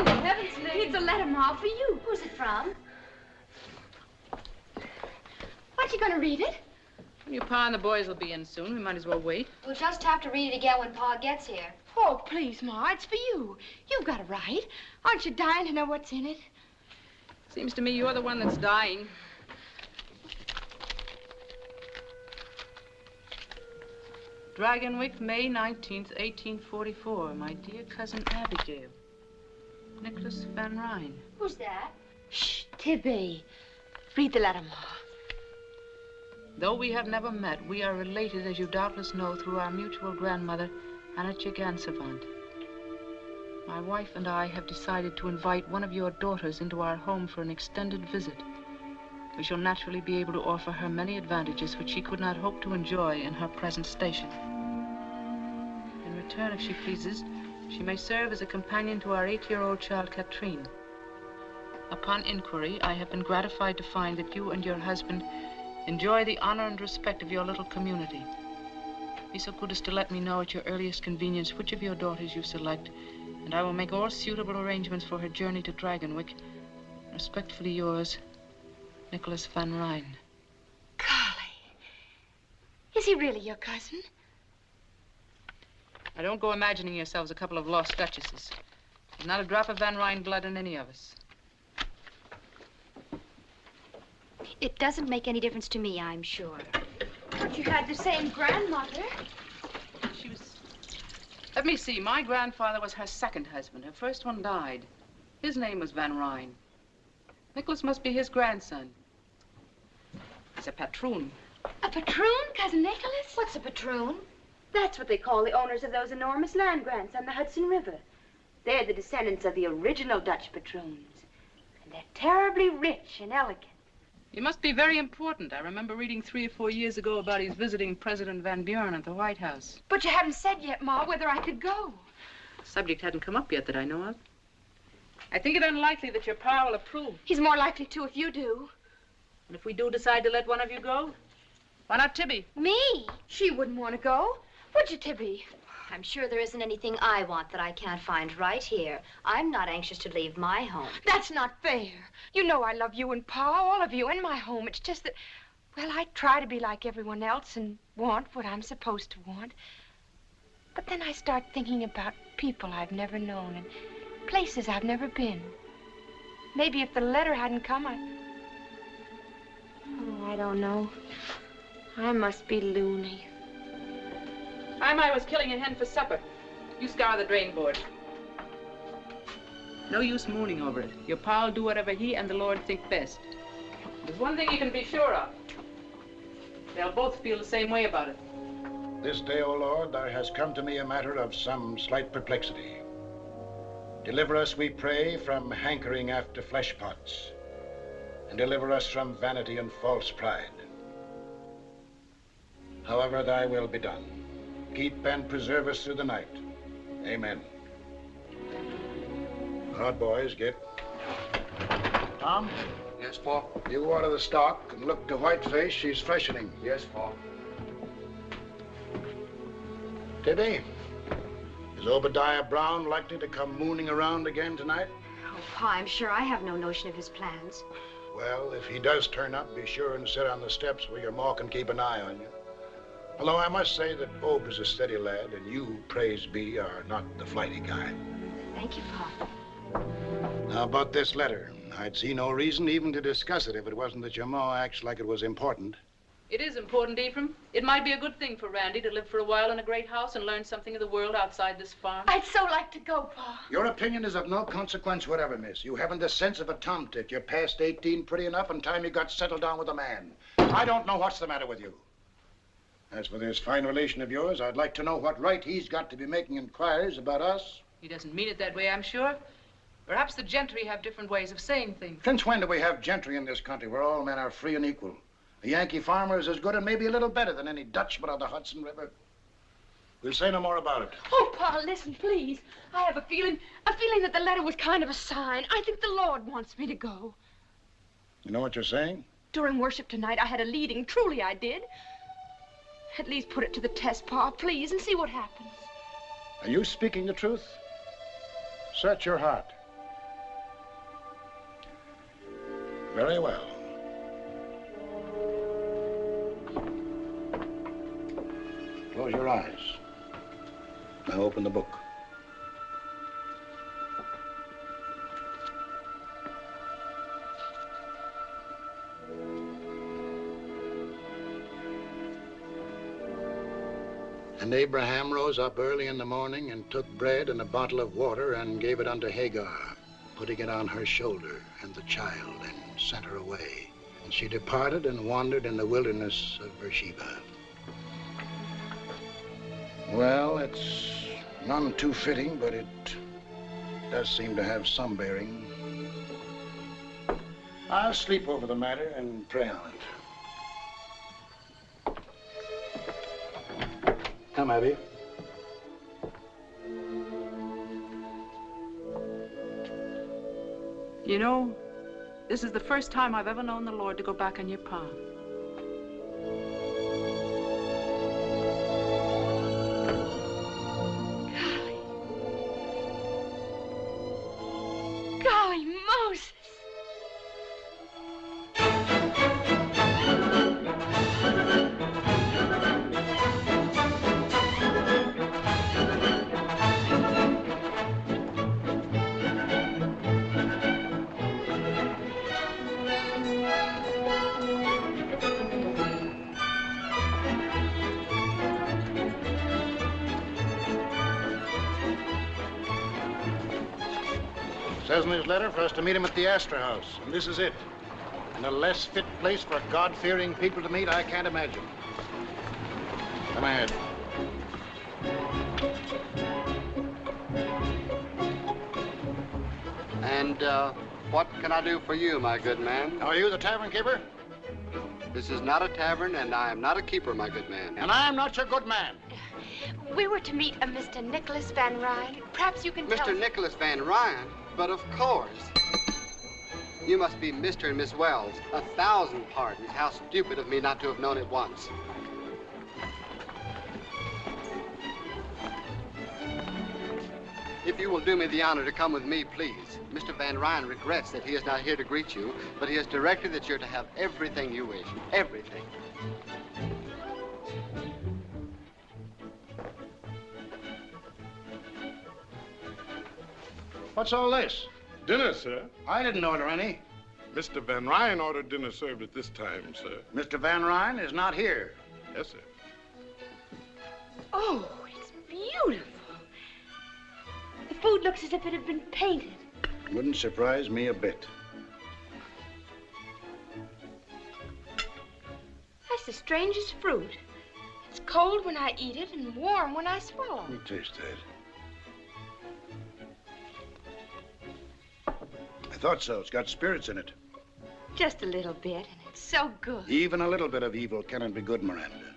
In heaven's name. It's a letter, Ma, for you. Who's it from? Aren't you going to read it? Your Pa and the boys will be in soon. We might as well wait. We'll just have to read it again when Pa gets here. Oh, please, Ma, it's for you. You've got it right. Aren't you dying to know what's in it? Seems to me you're the one that's dying. Dragonwyck, May 19th, 1844. My dear cousin Abigail. Nicholas Van Ryn. Who's that? Shh, Tibby. Read the letter, Ma. Though we have never met, we are related, as you doubtless know, through our mutual grandmother, Anna Chigansavant. My wife and I have decided to invite one of your daughters into our home for an extended visit. We shall naturally be able to offer her many advantages which she could not hope to enjoy in her present station. In return, if she pleases, she may serve as a companion to our 8-year-old child, Katrine. Upon inquiry, I have been gratified to find that you and your husband enjoy the honor and respect of your little community. Be so good as to let me know at your earliest convenience which of your daughters you select, and I will make all suitable arrangements for her journey to Dragonwyck. Respectfully yours, Nicholas Van Ryn. Golly. Is he really your cousin? Now, don't go imagining yourselves a couple of lost duchesses. There's not a drop of Van Ryn blood in any of us. It doesn't make any difference to me, I'm sure. But you had the same grandmother. She was... Let me see. My grandfather was her second husband. Her first one died. His name was Van Ryn. Nicholas must be his grandson. He's a patroon. A patroon, Cousin Nicholas? What's a patroon? That's what they call the owners of those enormous land grants on the Hudson River. They're the descendants of the original Dutch patroons. And they're terribly rich and elegant. He must be very important. I remember reading 3 or 4 years ago about his visiting President Van Buren at the White House. But you haven't said yet, Ma, whether I could go. The subject hadn't come up yet that I know of. I think it unlikely that your pa will approve. He's more likely to if you do. And if we do decide to let one of you go, why not Tibby? Me? She wouldn't want to go. Would you, Tibby? I'm sure there isn't anything I want that I can't find right here. I'm not anxious to leave my home. That's not fair. You know I love you and Pa, all of you, in my home. It's just that, well, I try to be like everyone else and want what I'm supposed to want. But then I start thinking about people I've never known and places I've never been. Maybe if the letter hadn't come, Oh, I don't know. I must be loony. I was killing a hen for supper. You scour the drain board. No use mooning over it. Your pa'll do whatever he and the Lord think best. There's one thing you can be sure of. They'll both feel the same way about it. This day, O Lord, there has come to me a matter of some slight perplexity. Deliver us, we pray, from hankering after flesh pots, and deliver us from vanity and false pride. However thy will be done. Keep and preserve us through the night. Amen. All right, boys, get. Tom? Yes, Pa? You water the stock and look to Whiteface. She's freshening. Yes, Pa. Tibby, is Obadiah Brown likely to come mooning around again tonight? Oh, Pa, I'm sure I have no notion of his plans. Well, if he does turn up, be sure and sit on the steps where your ma can keep an eye on you. Although I must say that Ob is a steady lad, and you, praise be, are not the flighty kind. Thank you, Pa. Now, about this letter, I'd see no reason even to discuss it if it wasn't that your ma acts like it was important. It is important, Ephraim. It might be a good thing for Randy to live for a while in a great house and learn something of the world outside this farm. I'd so like to go, Pa. Your opinion is of no consequence whatever, miss. You haven't the sense of a tomtit. You're past 18 pretty enough in time you got settled down with a man. I don't know what's the matter with you. As for this fine relation of yours, I'd like to know what right he's got to be making inquiries about us. He doesn't mean it that way, I'm sure. Perhaps the gentry have different ways of saying things. Since when do we have gentry in this country where all men are free and equal? A Yankee farmer is as good and maybe a little better than any Dutchman on the Hudson River. We'll say no more about it. Oh, Pa, listen, please. I have a feeling that the letter was kind of a sign. I think the Lord wants me to go. You know what you're saying? During worship tonight, I had a leading. Truly, I did. At least put it to the test, Pa, please, and see what happens. Are you speaking the truth? Search your heart. Very well. Close your eyes. Now open the book. And Abraham rose up early in the morning and took bread and a bottle of water and gave it unto Hagar, putting it on her shoulder and the child, and sent her away. And she departed and wandered in the wilderness of Beersheba. Well, it's none too fitting, but it does seem to have some bearing. I'll sleep over the matter and pray on it. Come, Abby. You know, this is the first time I've ever known the Lord to go back on your pa. Golly Moses! Says in his letter for us to meet him at the Astor House, and this is it. And a less fit place for God-fearing people to meet, I can't imagine. Come ahead. And, what can I do for you, my good man? Are you the tavern keeper? This is not a tavern, and I am not a keeper, my good man. And I am not your good man. We were to meet a Mr. Nicholas Van Ryn. Perhaps you can tell Mr. us... Nicholas Van Ryn? But of course. You must be Mr. and Miss Wells. 1,000 pardons. How stupid of me not to have known it once. If you will do me the honor to come with me, please. Mr. Van Ryn regrets that he is not here to greet you, but he has directed that you're to have everything you wish. Everything. What's all this? Dinner, sir. I didn't order any. Mr. Van Ryn ordered dinner served at this time, sir. Mr. Van Ryn is not here. Yes, sir. Oh, it's beautiful. The food looks as if it had been painted. Wouldn't surprise me a bit. That's the strangest fruit. It's cold when I eat it and warm when I swallow. Let me taste that. I thought so. It's got spirits in it. Just a little bit, and it's so good. Even a little bit of evil cannot be good, Miranda.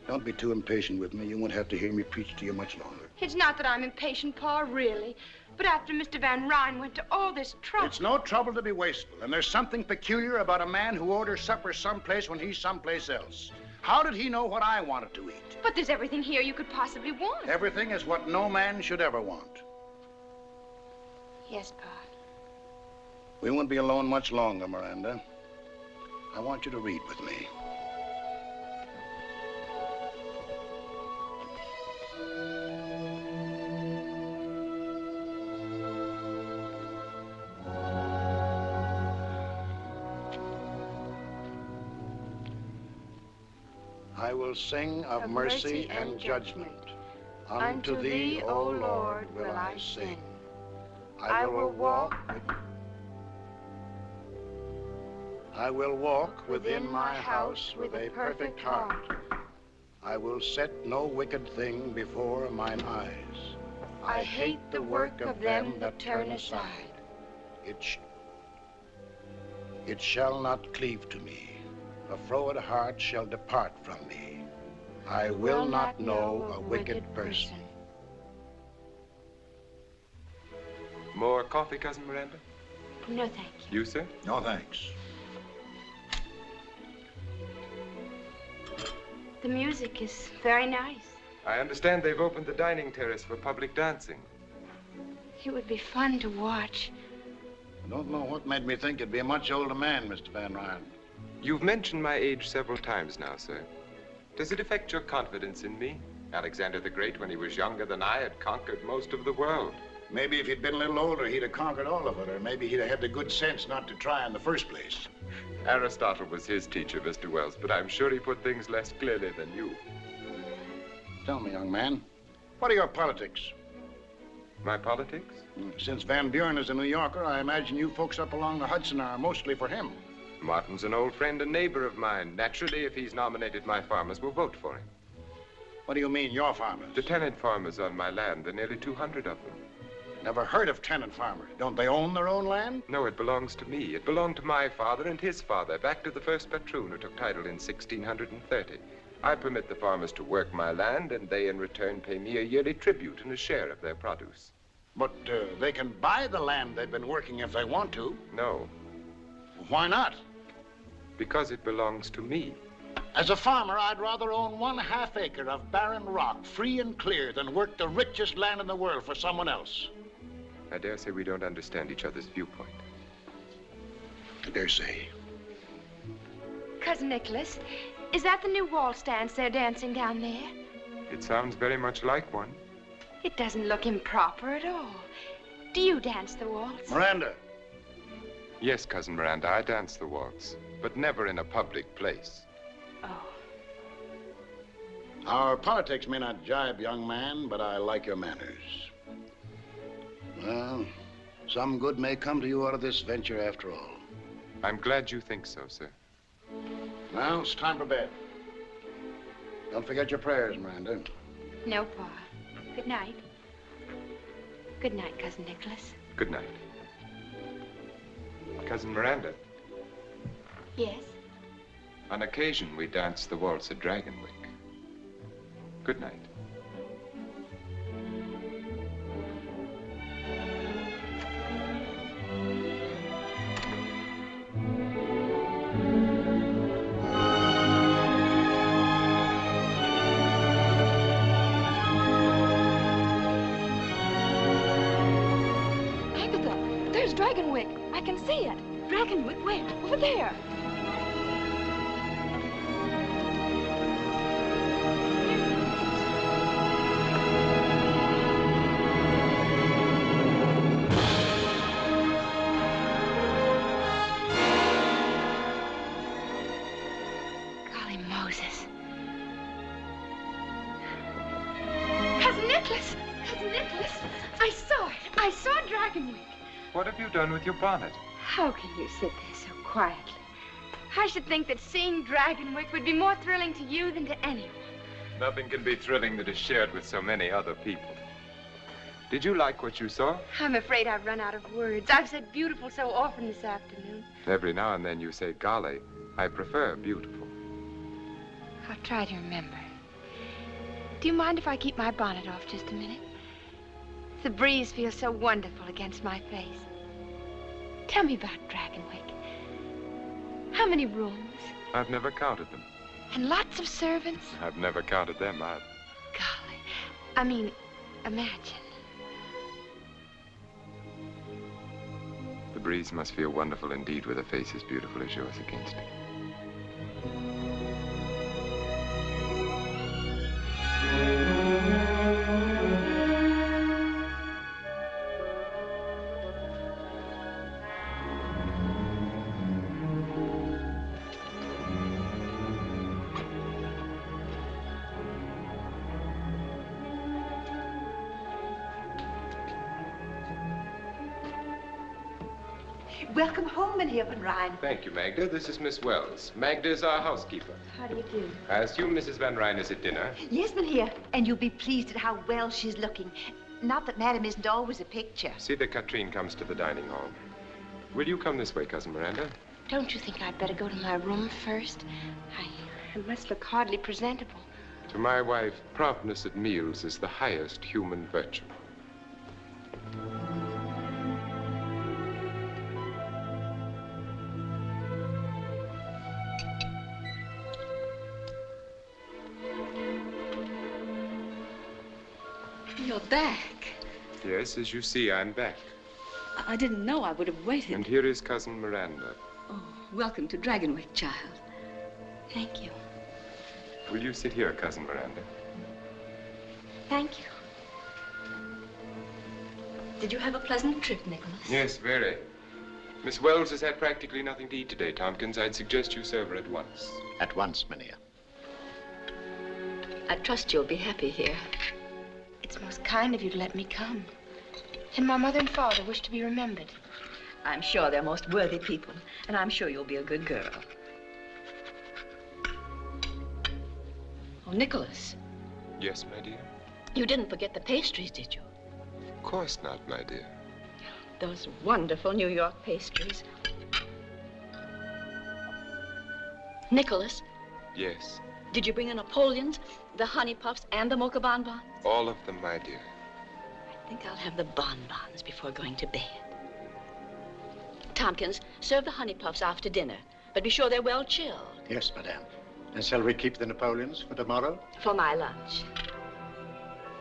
Don't be too impatient with me. You won't have to hear me preach to you much longer. It's not that I'm impatient, Pa, really. But after Mr. Van Ryn went to all this trouble... It's no trouble to be wasteful, and there's something peculiar about a man who orders supper someplace when he's someplace else. How did he know what I wanted to eat? But there's everything here you could possibly want. Everything is what no man should ever want. Yes, Pa. We won't be alone much longer, Miranda. I want you to read with me. I will sing of mercy and judgment. Unto thee, O Lord, will I sing. I will walk within my house with a perfect heart. I will set no wicked thing before mine eyes. I hate the work of them that turn aside. It shall not cleave to me. A froward heart shall depart from me. I will not know a wicked person. More coffee, Cousin Miranda? No, thank you. You, sir? No, thanks. The music is very nice. I understand they've opened the dining terrace for public dancing. It would be fun to watch. I don't know what made me think you'd be a much older man, Mr. Van Ryn. You've mentioned my age several times now, sir. Does it affect your confidence in me? Alexander the Great, when he was younger than I, had conquered most of the world. Maybe if he'd been a little older, he'd have conquered all of it, or maybe he'd have had the good sense not to try in the first place. Aristotle was his teacher, Mr. Wells, but I'm sure he put things less clearly than you. Tell me, young man, what are your politics? My politics? Since Van Buren is a New Yorker, I imagine you folks up along the Hudson are mostly for him. Martin's an old friend and neighbor of mine. Naturally, if he's nominated, my farmers will vote for him. What do you mean, your farmers? The tenant farmers on my land. There are nearly 200 of them. Never heard of tenant farmers. Don't they own their own land? No, it belongs to me. It belonged to my father and his father, back to the first patroon who took title in 1630. I permit the farmers to work my land, and they in return pay me a yearly tribute and a share of their produce. But they can buy the land they've been working if they want to. No. Why not? Because it belongs to me. As a farmer, I'd rather own 1/2 acre of barren rock, free and clear, than work the richest land in the world for someone else. I dare say we don't understand each other's viewpoint. I dare say. Cousin Nicholas, is that the new wall stands they're dancing down there? It sounds very much like one. It doesn't look improper at all. Do you dance the waltz? Miranda. Yes, Cousin Miranda, I dance the waltz, but never in a public place. Oh. Our politics may not jibe, young man, but I like your manners. Well, some good may come to you out of this venture after all. I'm glad you think so, sir. Well, it's time for bed. Don't forget your prayers, Miranda. No, Pa. Good night. Good night, Cousin Nicholas. Good night. Cousin Miranda, Yes? on occasion we dance the waltz at Dragonwyck. Good night. Agatha, there's Dragonwyck. I can see it. Dragonwyck, where? Over there. Golly Moses. Cousin Nicholas! Cousin Nicholas! I saw it. I saw Dragonwyck. What have you done with your bonnet? How can you sit there so quietly? I should think that seeing Dragonwyck would be more thrilling to you than to anyone. Nothing can be thrilling that is shared with so many other people. Did you like what you saw? I'm afraid I've run out of words. I've said beautiful so often this afternoon. Every now and then you say golly. I prefer beautiful. I'll try to remember. Do you mind if I keep my bonnet off just a minute? The breeze feels so wonderful against my face. Tell me about Dragonwyck. How many rooms? I've never counted them. And lots of servants? I've never counted them either. Golly. I mean, imagine. The breeze must feel wonderful indeed with a face as beautiful as yours against it. Welcome home, Herr Van Ryn. Thank you, Magda. This is Miss Wells. Magda is our housekeeper. How do you do? I assume Mrs. Van Ryn is at dinner. Yes, Herr, and you'll be pleased at how well she's looking. Not that Madam isn't always a picture. See that Katrine comes to the dining hall. Will you come this way, Cousin Miranda? Don't you think I'd better go to my room first? I must look hardly presentable. To my wife, promptness at meals is the highest human virtue. You're back. Yes, as you see, I'm back. I didn't know I would have waited. And here is Cousin Miranda. Oh, welcome to Dragonwyck, child. Thank you. Will you sit here, Cousin Miranda? Thank you. Did you have a pleasant trip, Nicholas? Yes, very. Miss Wells has had practically nothing to eat today, Tompkins. I'd suggest you serve her at once. At once, Minia. I trust you'll be happy here. It's most kind of you to let me come. And my mother and father wish to be remembered. I'm sure they're most worthy people, and I'm sure you'll be a good girl. Oh, Nicholas. Yes, my dear? You didn't forget the pastries, did you? Of course not, my dear. Those wonderful New York pastries. Nicholas, Yes. did you bring the Napoleons, the honey puffs, and the mocha bonbons? All of them, my dear. I think I'll have the bonbons before going to bed. Tompkins, serve the honey puffs after dinner, but be sure they're well chilled. Yes, madame. And shall we keep the Napoleons for tomorrow? For my lunch.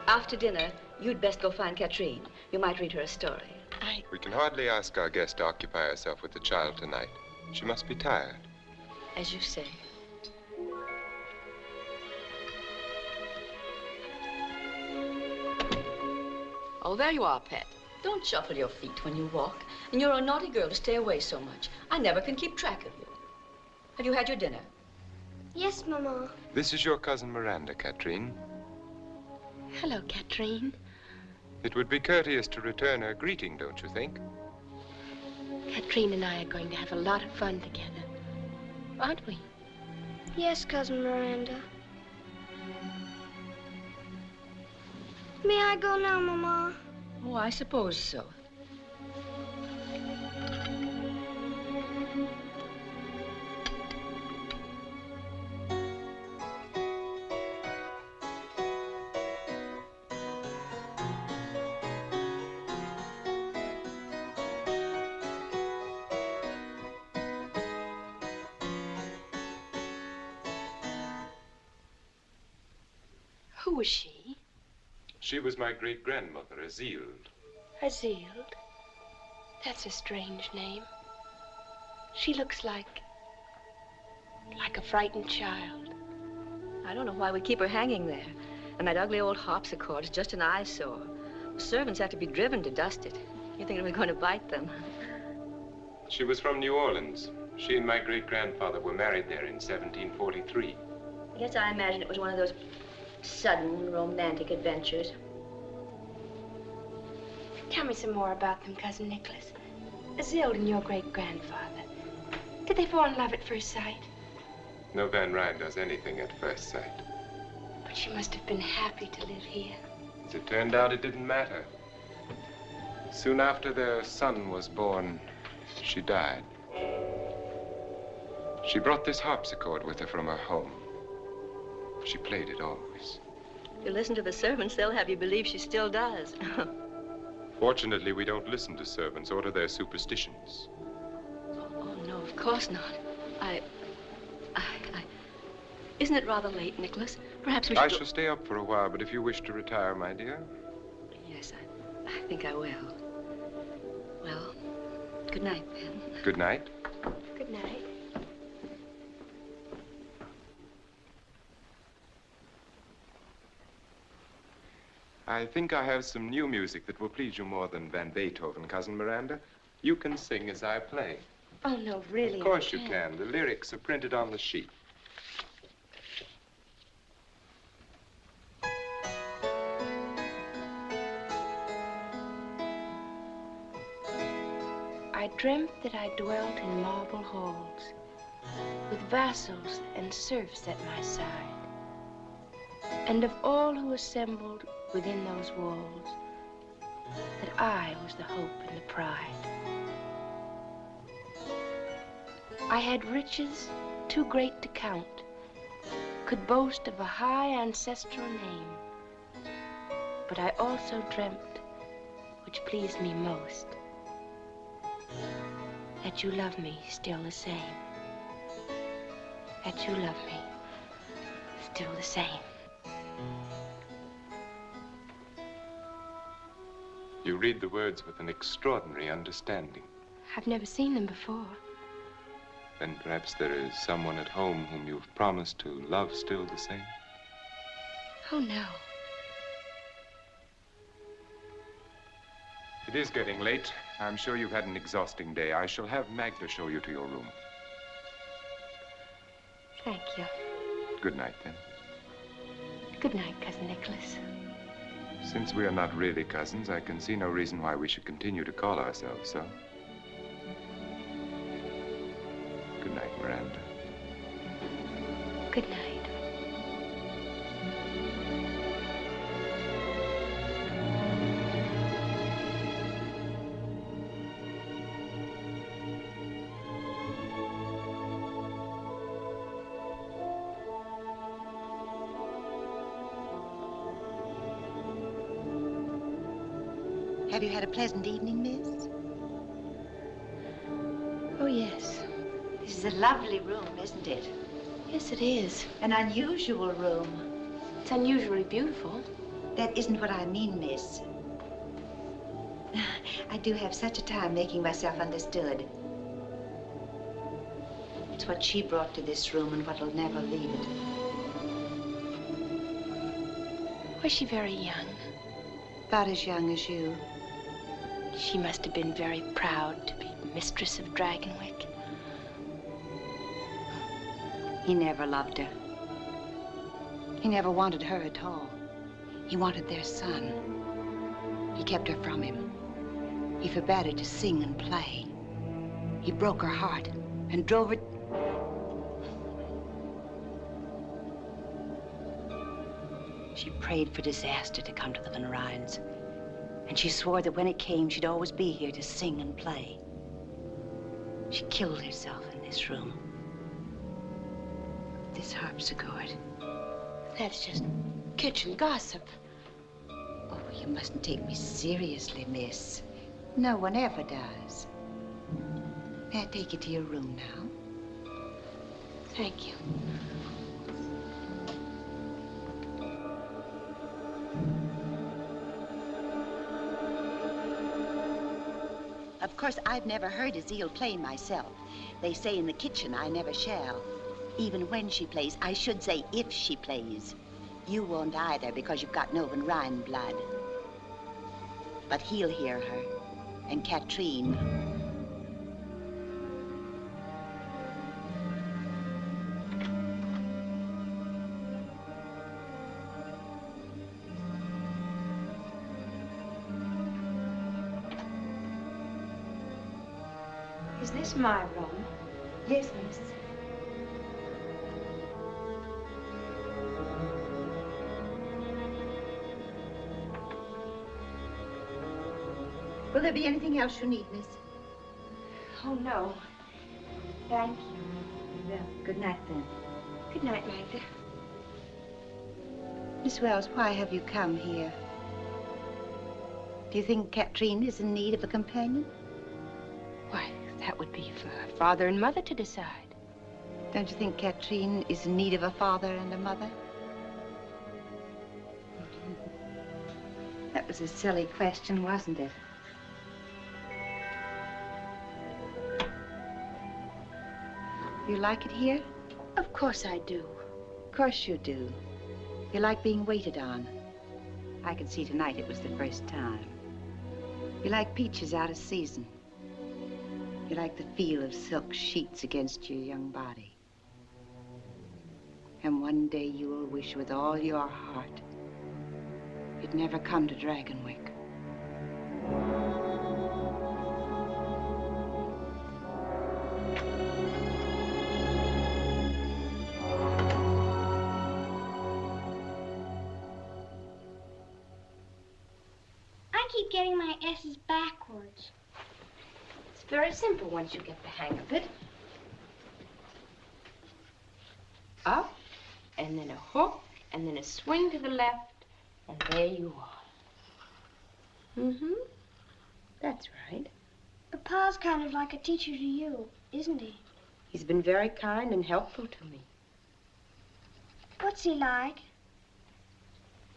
After dinner, you'd best go find Katrine. You might read her a story. We can hardly ask our guest to occupy herself with the child tonight. She must be tired. As you say. Oh, there you are, Pet. Don't shuffle your feet when you walk. And you're a naughty girl to stay away so much. I never can keep track of you. Have you had your dinner? Yes, Mama. This is your cousin Miranda, Katrine. Hello, Katrine. It would be courteous to return her greeting, don't you think? Katrine and I are going to have a lot of fun together. Aren't we? Yes, Cousin Miranda. May I go now, Mama? Oh, I suppose so. Who was she? She was my great-grandmother, Azild. Azild? That's a strange name. She looks like a frightened child. I don't know why we keep her hanging there. And that ugly old harpsichord is just an eyesore. The servants have to be driven to dust it. You think we're going to bite them? She was from New Orleans. She and my great-grandfather were married there in 1743. I guess I imagine it was one of those sudden romantic adventures. Tell me some more about them, Cousin Nicholas. Azild and your great-grandfather. Did they fall in love at first sight? No Van Ryn does anything at first sight. But she must have been happy to live here. As it turned out, it didn't matter. Soon after their son was born, she died. She brought this harpsichord with her from her home. She played it always. If you listen to the servants, they'll have you believe she still does. Fortunately, we don't listen to servants or to their superstitions. Oh, no, of course not. Isn't it rather late, Nicholas? Perhaps we should I shall stay up for a while, but if you wish to retire, my dear. Yes, I think I will. Well, good night, then. Good night. Good night. I think I have some new music that will please you more than Van Beethoven, Cousin Miranda. You can sing as I play. Oh, no, really? Of course you can. The lyrics are printed on the sheet. I dreamt that I dwelt in marble halls, with vassals and serfs at my side, and of all who assembled within those walls, that I was the hope and the pride. I had riches too great to count, could boast of a high ancestral name, but I also dreamt, which pleased me most, that you love me still the same. That you love me still the same. You read the words with an extraordinary understanding. I've never seen them before. Then perhaps there is someone at home whom you've promised to love still the same? Oh, no. It is getting late. I'm sure you've had an exhausting day. I shall have Magda show you to your room. Thank you. Good night, then. Good night, Cousin Nicholas. Since we are not really cousins, I can see no reason why we should continue to call ourselves so. Good night, Miranda. Good night. Have you had a pleasant evening, miss? Oh, yes. This is a lovely room, isn't it? Yes, it is. An unusual room. It's unusually beautiful. That isn't what I mean, miss. I do have such a time making myself understood. It's what she brought to this room and what'll never leave it. Was she very young? About as young as you. She must have been very proud to be mistress of Dragonwyck. He never loved her. He never wanted her at all. He wanted their son. He kept her from him. He forbade her to sing and play. He broke her heart and drove her... She prayed for disaster to come to the Van Ryns. And she swore that when it came, she'd always be here to sing and play. She killed herself in this room. This harpsichord. That's just kitchen gossip. Oh, you mustn't take me seriously, miss. No one ever does. May I take you to your room now? Thank you. Of course, I've never heard Azeel play myself. They say in the kitchen I never shall. Even when she plays, I should say if she plays. You won't either because you've got no Van Ryn blood. But he'll hear her, and Katrine. Is this my room? Yes, miss. Will there be anything else you need, miss? Oh, no. Thank you. Well, good night, then. Good night, Magda. Miss Wells, why have you come here? Do you think Katrine is in need of a companion? Why, that would be for her father and mother to decide. Don't you think Katrine is in need of a father and a mother? That was a silly question, wasn't it? You like it here? Of course I do. Of course you do. You like being waited on. I could see tonight it was the first time. You like peaches out of season. You like the feel of silk sheets against your young body. And one day you will wish with all your heart you'd never come to Dragonwyck. I keep getting my S's backwards. It's very simple once you get the hang of it. Up, and then a hook, and then a swing to the left, and there you are. Mm-hmm. That's right. But Pa's kind of like a teacher to you, isn't he? He's been very kind and helpful to me. What's he like?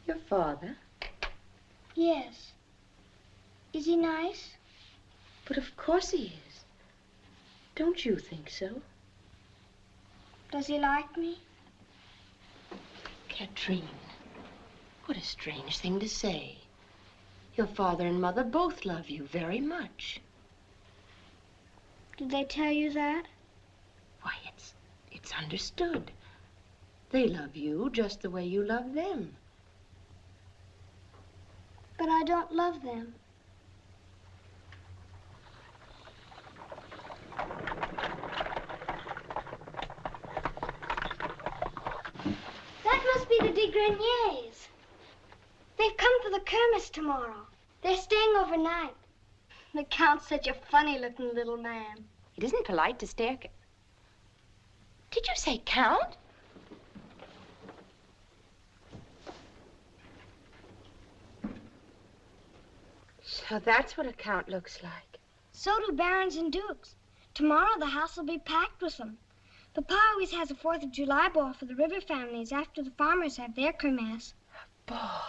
Your father? Yes. Is he nice? But of course he is. Don't you think so? Does he like me? Katrine, what a strange thing to say. Your father and mother both love you very much. Did they tell you that? Why, it's understood. They love you just the way you love them. But I don't love them. That must be the de Greniers. They've come for the Kermesse tomorrow. They're staying overnight. The Count's such a funny-looking little man. It isn't polite to stare. Did you say Count? So that's what a Count looks like. So do barons and dukes. Tomorrow the house will be packed with them. Papa always has a 4th of July ball for the river families after the farmers have their Kermesse. Ball.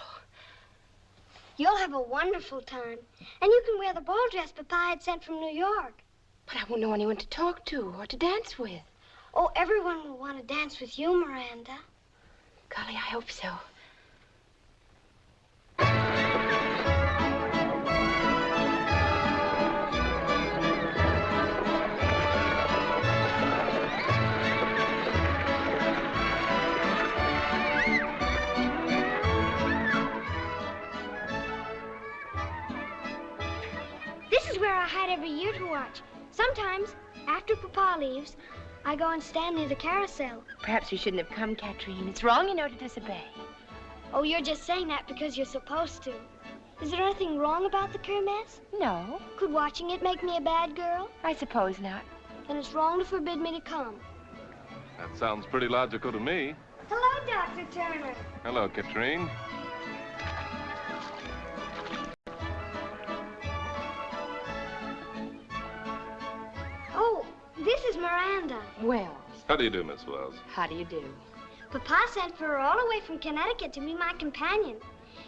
You'll have a wonderful time. And you can wear the ball dress Papa had sent from New York. But I won't know anyone to talk to or to dance with. Oh, everyone will want to dance with you, Miranda. Golly, I hope so. This is where I hide every year to watch. Sometimes, after Papa leaves, I go and stand near the carousel. Perhaps you shouldn't have come, Katrine. It's wrong, you know, to disobey. Oh, you're just saying that because you're supposed to. Is there anything wrong about the Kermesse? No. Could watching it make me a bad girl? I suppose not. Then it's wrong to forbid me to come. That sounds pretty logical to me. Hello, Dr. Turner. Hello, Katrine. Oh, this is Miranda. Wells. How do you do, Miss Wells? How do you do? Papa sent for her all the way from Connecticut to be my companion.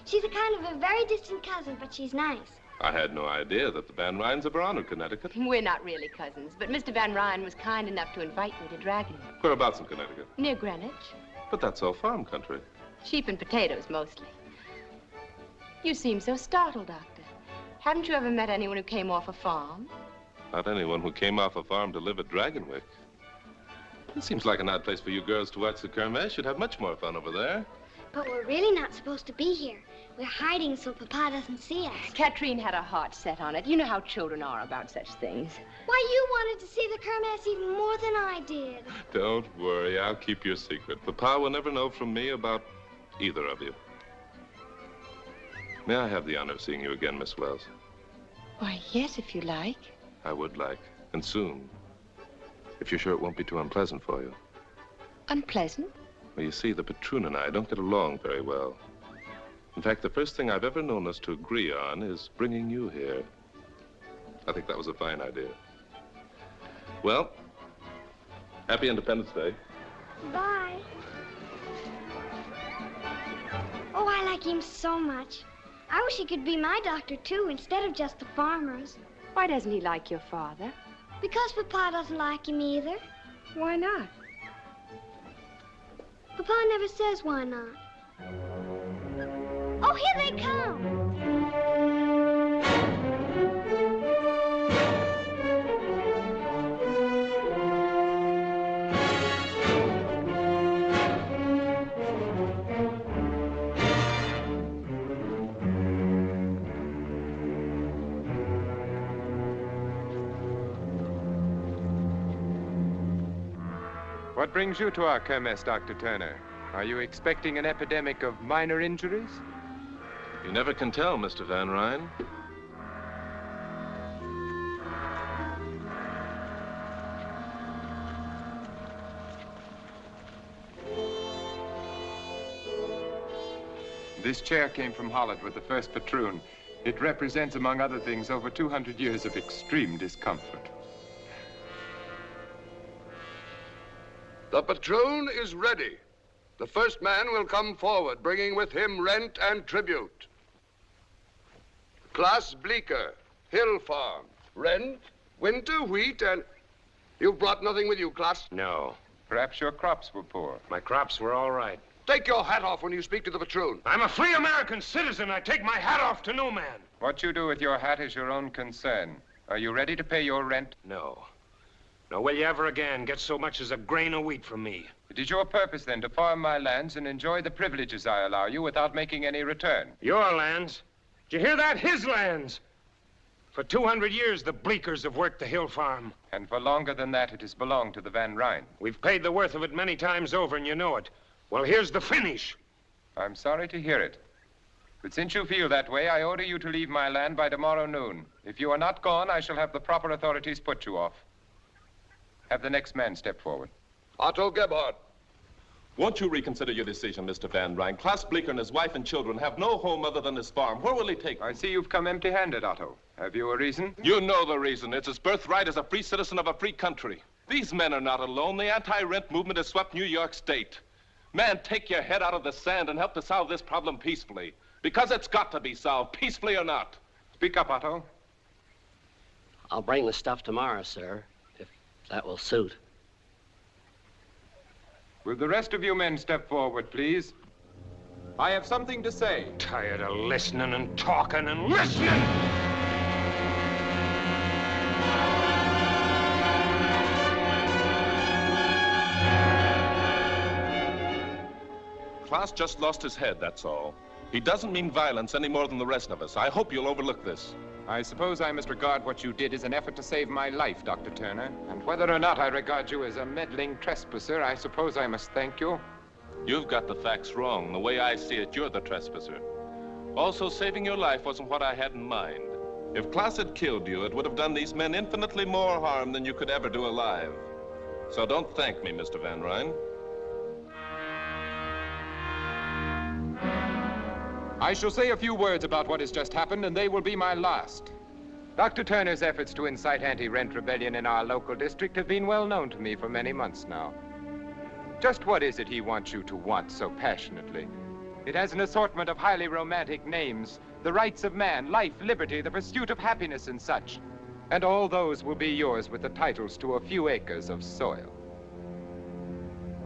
She's a kind of a very distant cousin, but she's nice. I had no idea that the Van Ryns ever honored Connecticut. We're not really cousins, but Mr. Van Ryn was kind enough to invite me to Dragonwyck. Whereabouts in Connecticut? Near Greenwich. But that's all farm country. Sheep and potatoes, mostly. You seem so startled, Doctor. Haven't you ever met anyone who came off a farm? Not anyone who came off a farm to live at Dragonwyck. It seems like an odd place for you girls to watch the Kermesse. You'd have much more fun over there. But we're really not supposed to be here. We're hiding so Papa doesn't see us. Katrine had her heart set on it. You know how children are about such things. Why, you wanted to see the Kermesse even more than I did. Don't worry, I'll keep your secret. Papa will never know from me about either of you. May I have the honor of seeing you again, Miss Wells? Why, yes, if you like. I would like, and soon. If you're sure it won't be too unpleasant for you. Unpleasant? Well, you see, the patroon and I don't get along very well. In fact, the first thing I've ever known us to agree on is bringing you here. I think that was a fine idea. Well, happy Independence Day. Bye. Oh, I like him so much. I wish he could be my doctor, too, instead of just the farmers. Why doesn't he like your father? Because Papa doesn't like him either. Why not? Papa never says why not. Oh, here they come! What brings you to our Kermesse, Dr. Turner? Are you expecting an epidemic of minor injuries? You never can tell, Mr. Van Ryn. This chair came from Holland with the first patroon. It represents, among other things, over 200 years of extreme discomfort. The patroon is ready. The first man will come forward, bringing with him rent and tribute. Klaas Bleeker, Hill Farm. Rent, winter wheat, and... You've brought nothing with you, Klaas? No. Perhaps your crops were poor. My crops were all right. Take your hat off when you speak to the patroon. I'm a free American citizen. I take my hat off to no man. What you do with your hat is your own concern. Are you ready to pay your rent? No. Nor will you ever again get so much as a grain of wheat from me. It is your purpose, then, to farm my lands and enjoy the privileges I allow you without making any return. Your lands? Did you hear that? His lands! For 200 years, the Bleekers have worked the Hill Farm. And for longer than that, it has belonged to the Van Ryn. We've paid the worth of it many times over, and you know it. Well, here's the finish. I'm sorry to hear it. But since you feel that way, I order you to leave my land by tomorrow noon. If you are not gone, I shall have the proper authorities put you off. Have the next man step forward. Otto Gebhardt. Won't you reconsider your decision, Mr. Van Ryn? Klaas Bleeker and his wife and children have no home other than his farm. Where will he take them? I see you've come empty-handed, Otto. Have you a reason? You know the reason. It's his birthright as a free citizen of a free country. These men are not alone. The anti-rent movement has swept New York State. Man, take your head out of the sand and help to solve this problem peacefully. Because it's got to be solved, peacefully or not. Speak up, Otto. I'll bring the stuff tomorrow, sir, if that will suit. Will the rest of you men step forward, please? I have something to say. Tired of listening and talking and listening! Klaas just lost his head, that's all. He doesn't mean violence any more than the rest of us. I hope you'll overlook this. I suppose I must regard what you did as an effort to save my life, Dr. Turner. And whether or not I regard you as a meddling trespasser, I suppose I must thank you. You've got the facts wrong. The way I see it, you're the trespasser. Also, saving your life wasn't what I had in mind. If Klaas had killed you, it would have done these men infinitely more harm than you could ever do alive. So don't thank me, Mr. Van Ryn. I shall say a few words about what has just happened, and they will be my last. Dr. Turner's efforts to incite anti-rent rebellion in our local district have been well known to me for many months now. Just what is it he wants you to want so passionately? It has an assortment of highly romantic names, the rights of man, life, liberty, the pursuit of happiness, and such. And all those will be yours with the titles to a few acres of soil.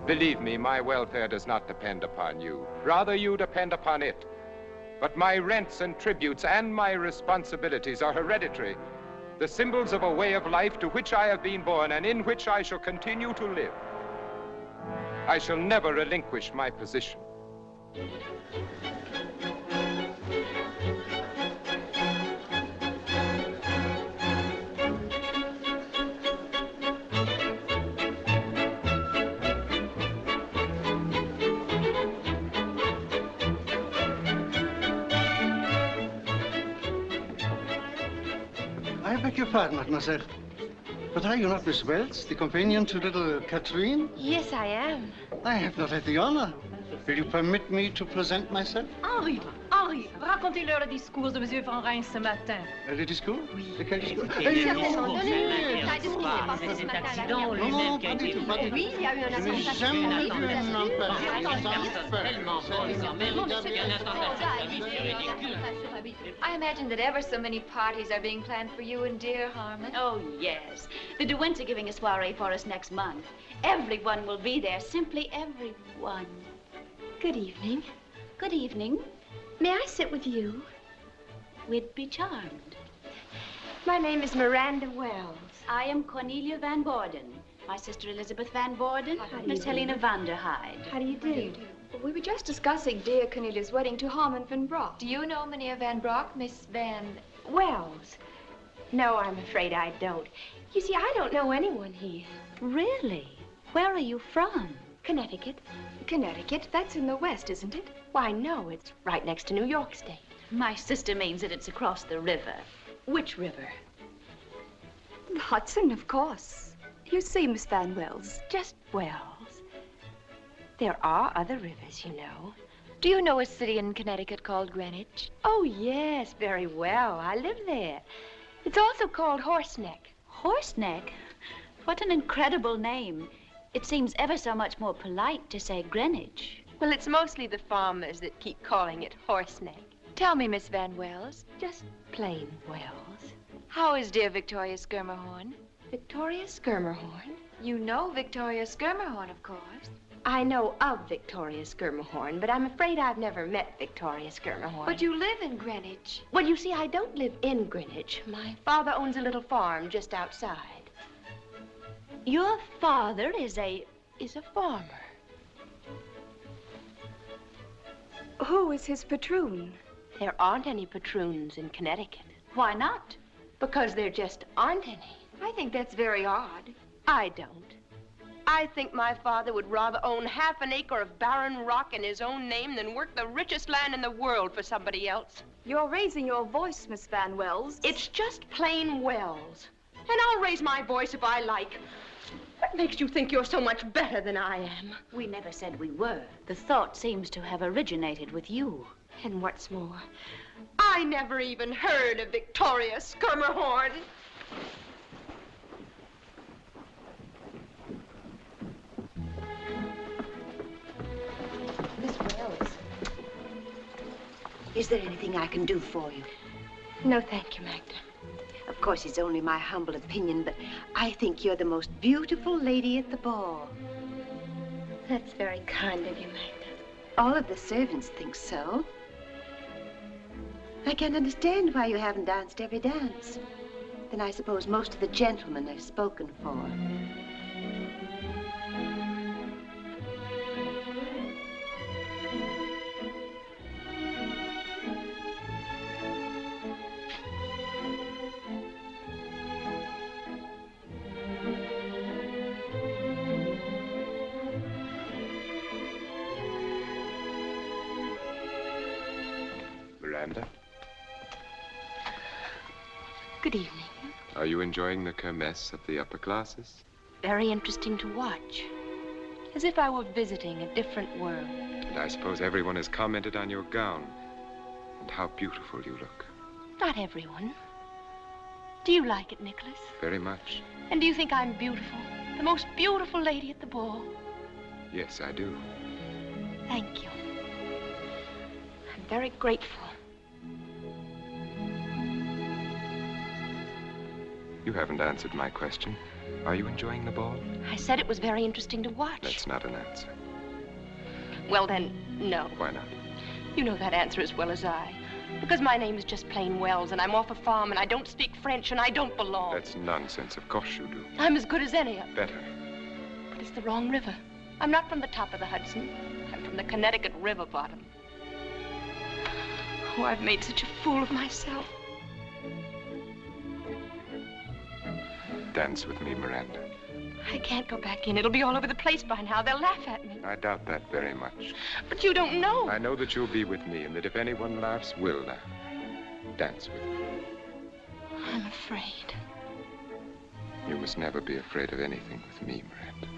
Believe me, my welfare does not depend upon you. Rather, you depend upon it. But my rents and tributes and my responsibilities are hereditary, the symbols of a way of life to which I have been born and in which I shall continue to live. I shall never relinquish my position. I beg your pardon, mademoiselle. But are you not Miss Wells, the companion to little Catherine? Yes, I am. I have not had the honor. Will you permit me to present myself? Henri, Henri, racontez-leur le discours de M. Van Ryn ce matin. Le discours? De quel discours? Cet accident lui-même qui a été... Oui, il y a eu un Je n'ai jamais vu un I imagine that ever so many parties are being planned for you and dear Harmon. Oh, yes. The De Wints are giving a soiree for us next month. Everyone will be there, simply everyone. Good evening. Good evening. May I sit with you? We'd be charmed. My name is Miranda Wells. I am Cornelia Van Borden. My sister Elizabeth Van Borden, Miss Helena Vanderhyde. How do you do? Well, we were just discussing dear Cornelia's wedding to Harmon Van Brock. Do you know Mynheer Van Brock, Miss Van... Wells? No, I'm afraid I don't. You see, I don't know anyone here. Really? Where are you from? Connecticut. Connecticut? That's in the west, isn't it? Why, no, it's right next to New York State. My sister means that it's across the river. Which river? The Hudson, of course. You see, Miss Van Wells. Just Wells. There are other rivers, you know. Do you know a city in Connecticut called Greenwich? Oh, yes, very well. I live there. It's also called Horseneck. Horseneck? What an incredible name. It seems ever so much more polite to say Greenwich. Well, it's mostly the farmers that keep calling it Horseneck. Tell me, Miss Van Wells, just plain Wells, how is dear Victoria Schermerhorn? Victoria Schermerhorn? You know Victoria Schermerhorn, of course. I know of Victoria Schermerhorn, but I'm afraid I've never met Victoria Schermerhorn. But you live in Greenwich. Well, you see, I don't live in Greenwich. My father owns a little farm just outside. Your father is a farmer. Who is his patroon? There aren't any patroons in Connecticut. Why not? Because there just aren't any. I think that's very odd. I don't. I think my father would rather own half an acre of barren rock in his own name than work the richest land in the world for somebody else. You're raising your voice, Miss Van Wells. It's just plain Wells. And I'll raise my voice if I like. What makes you think you're so much better than I am? We never said we were. The thought seems to have originated with you. And what's more, I never even heard of Victoria Schermerhorn. Miss Wells, is there anything I can do for you? No, thank you, Magda. Of course, it's only my humble opinion, but I think you're the most beautiful lady at the ball. That's very kind of you, Magda. All of the servants think so. I can't understand why you haven't danced every dance. Then I suppose most of the gentlemen are spoken for. Miranda? Good evening. Are you enjoying the kermesse of the upper classes? Very interesting to watch. As if I were visiting a different world. And I suppose everyone has commented on your gown. And how beautiful you look. Not everyone. Do you like it, Nicholas? Very much. And do you think I'm beautiful? The most beautiful lady at the ball? Yes, I do. Thank you. I'm very grateful. You haven't answered my question. Are you enjoying the ball? I said it was very interesting to watch. That's not an answer. Well, then, no. Why not? You know that answer as well as I. Because my name is just plain Wells, and I'm off a farm, and I don't speak French, and I don't belong. That's nonsense. Of course you do. I'm as good as any of them. Better. But it's the wrong river. I'm not from the top of the Hudson. I'm from the Connecticut river bottom. Oh, I've made such a fool of myself. Dance with me, Miranda. I can't go back in. It'll be all over the place by now. They'll laugh at me. I doubt that very much. But you don't know. I know that you'll be with me, and that if anyone laughs, we'll laugh. Dance with me. I'm afraid. You must never be afraid of anything with me, Miranda.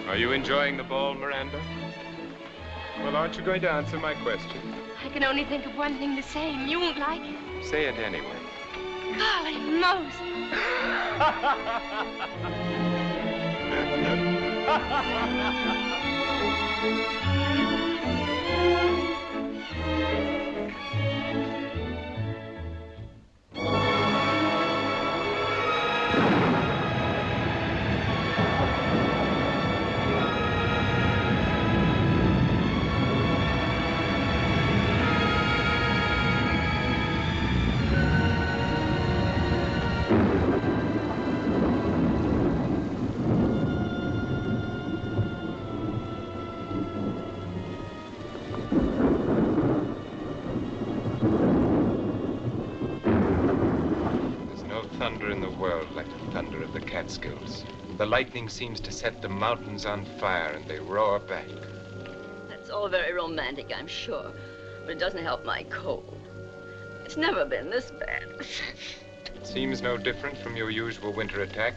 Are you enjoying the ball, Miranda? Well, aren't you going to answer my question? I can only think of one thing to say, and you won't like it. Say it anyway. Golly Moses. Thunder in the world like the thunder of the Catskills. The lightning seems to set the mountains on fire and they roar back. That's all very romantic, I'm sure, but it doesn't help my cold. It's never been this bad. It seems no different from your usual winter attack.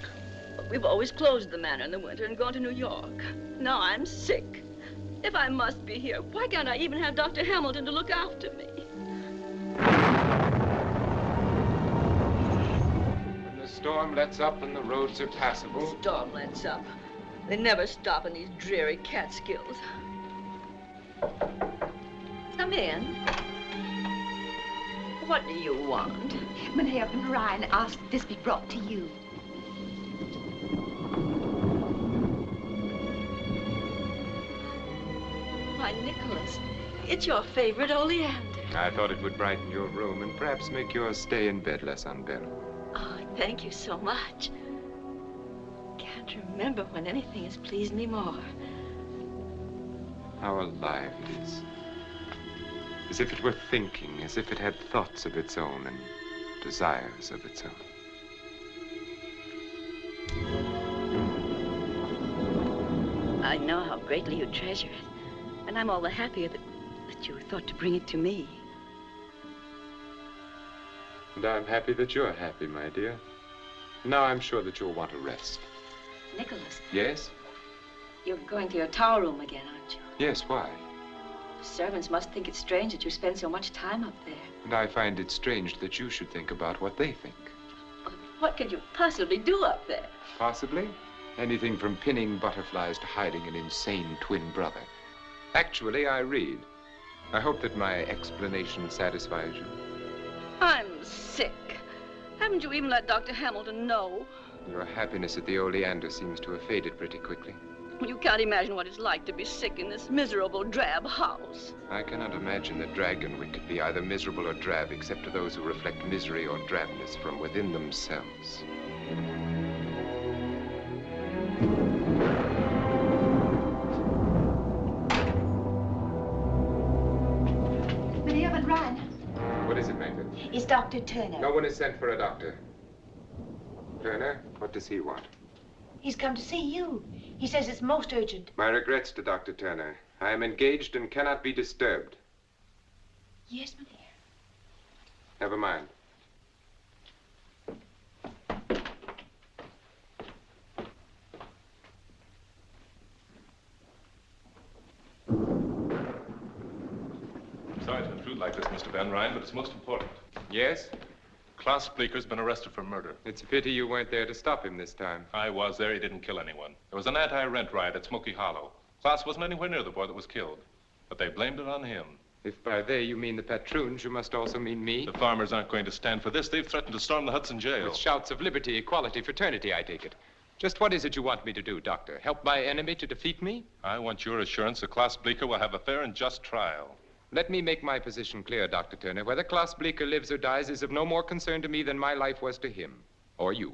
We've always closed the manor in the winter and gone to New York. Now I'm sick. If I must be here, why can't I even have Dr. Hamilton to look after me? The storm lets up and the roads are passable. The storm lets up. They never stop in these dreary Catskills. Come in. What do you want? Mynheer Van Ryn asked this be brought to you. Why, Nicholas, it's your favorite oleander. I thought it would brighten your room and perhaps make your stay in bed less unbearable. Oh, thank you so much. Can't remember when anything has pleased me more. How alive it is. As if it were thinking, as if it had thoughts of its own and desires of its own. I know how greatly you treasure it, and I'm all the happier that you thought to bring it to me. And I'm happy that you're happy, my dear. Now I'm sure that you'll want to rest. Nicholas. Yes? You're going to your tower room again, aren't you? Yes, why? The servants must think it's strange that you spend so much time up there. And I find it strange that you should think about what they think. What could you possibly do up there? Possibly anything from pinning butterflies to hiding an insane twin brother. Actually, I read. I hope that my explanation satisfies you. I'm sick. Haven't you even let Dr. Hamilton know? Your happiness at the Oleander seems to have faded pretty quickly. You can't imagine what it's like to be sick in this miserable, drab house. I cannot imagine that Dragonwyck could be either miserable or drab, except to those who reflect misery or drabness from within themselves. Mynheer Van Ryn. What is it, Magda? It's Dr. Turner. No one is sent for a doctor. Turner, what does he want? He's come to see you. He says it's most urgent. My regrets to Dr. Turner. I am engaged and cannot be disturbed. Yes, Mynheer. Never mind. Sorry to intrude like this, Mr. Van Ryn, but it's most important. Yes? Klaus Bleeker's been arrested for murder. It's a pity you weren't there to stop him this time. I was there. He didn't kill anyone. There was an anti-rent riot at Smoky Hollow. Klaus wasn't anywhere near the boy that was killed, but they blamed it on him. If by they you mean the patroons, you must also mean me. The farmers aren't going to stand for this. They've threatened to storm the Hudson jail. With shouts of liberty, equality, fraternity, I take it. Just what is it you want me to do, Doctor? Help my enemy to defeat me? I want your assurance that Klaus Bleeker will have a fair and just trial. Let me make my position clear, Dr. Turner. Whether Klaus Bleeker lives or dies is of no more concern to me than my life was to him. Or you.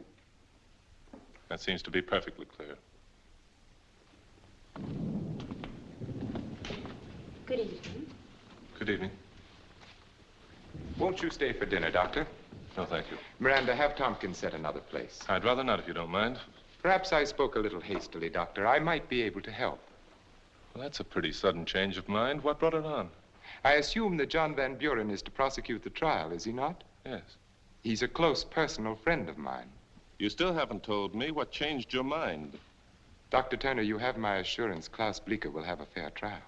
That seems to be perfectly clear. Good evening. Good evening. Won't you stay for dinner, Doctor? No, thank you. Miranda, have Tompkins set another place. I'd rather not, if you don't mind. Perhaps I spoke a little hastily, Doctor. I might be able to help. Well, that's a pretty sudden change of mind. What brought it on? I assume that John Van Buren is to prosecute the trial, is he not? Yes. He's a close personal friend of mine. You still haven't told me what changed your mind. Dr. Turner, you have my assurance Klaus Bleeker will have a fair trial.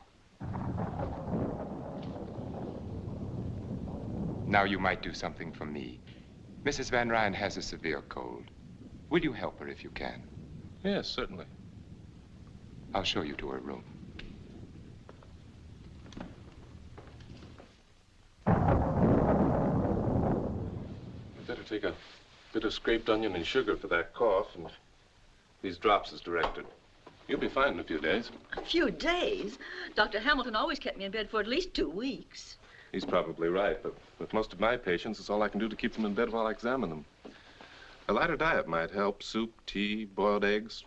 Now you might do something for me. Mrs. Van Ryn has a severe cold. Will you help her if you can? Yes, certainly. I'll show you to her room. Doctor, take a bit of scraped onion and sugar for that cough, and these drops as directed. You'll be fine in a few days. A few days? Dr. Hamilton always kept me in bed for at least 2 weeks. He's probably right, but with most of my patients, it's all I can do to keep them in bed while I examine them. A lighter diet might help. Soup, tea, boiled eggs,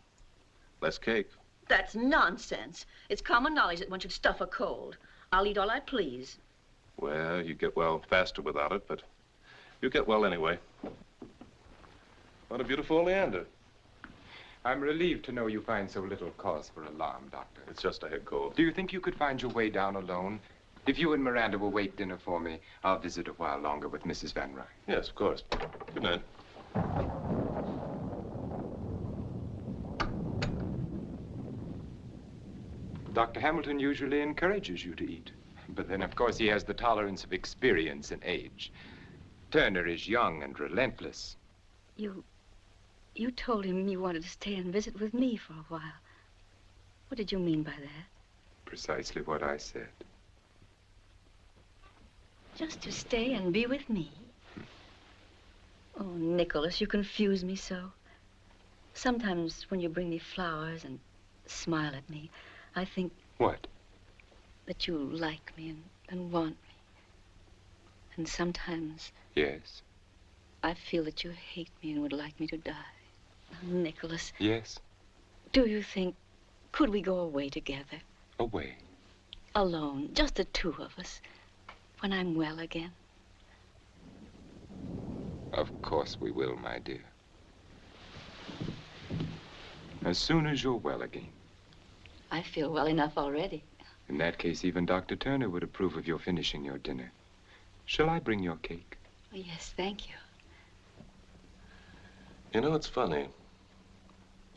less cake. That's nonsense. It's common knowledge that one should stuff a cold. I'll eat all I please. Well, you get well faster without it, but you get well anyway. What a beautiful oleander. I'm relieved to know you find so little cause for alarm, Doctor. It's just a head cold. Do you think you could find your way down alone? If you and Miranda will wait dinner for me, I'll visit a while longer with Mrs. Van Ryn. Yes, of course. Good night. Dr. Hamilton usually encourages you to eat. But then, of course, he has the tolerance of experience and age. Turner is young and relentless. You told him you wanted to stay and visit with me for a while. What did you mean by that? Precisely what I said. Just to stay and be with me? Oh, Nicholas, you confuse me so. Sometimes when you bring me flowers and smile at me, I think... What? That you like me and want me. And sometimes... Yes? I feel that you hate me and would like me to die. Oh, Nicholas. Yes? Do you think... Could we go away together? Away? Alone, just the two of us. When I'm well again. Of course we will, my dear. As soon as you're well again. I feel well enough already. In that case, even Dr. Turner would approve of your finishing your dinner. Shall I bring your cake? Oh, yes, thank you. You know, it's funny.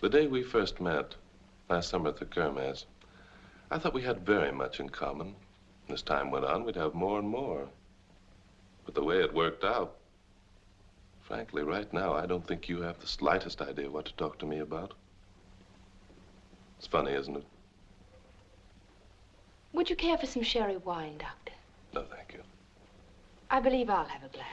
The day we first met, last summer at the Kermesse, I thought we had very much in common. As time went on, we'd have more and more. But the way it worked out, frankly, right now, I don't think you have the slightest idea what to talk to me about. It's funny, isn't it? Would you care for some sherry wine, Doctor? No, thank you. I believe I'll have a glass.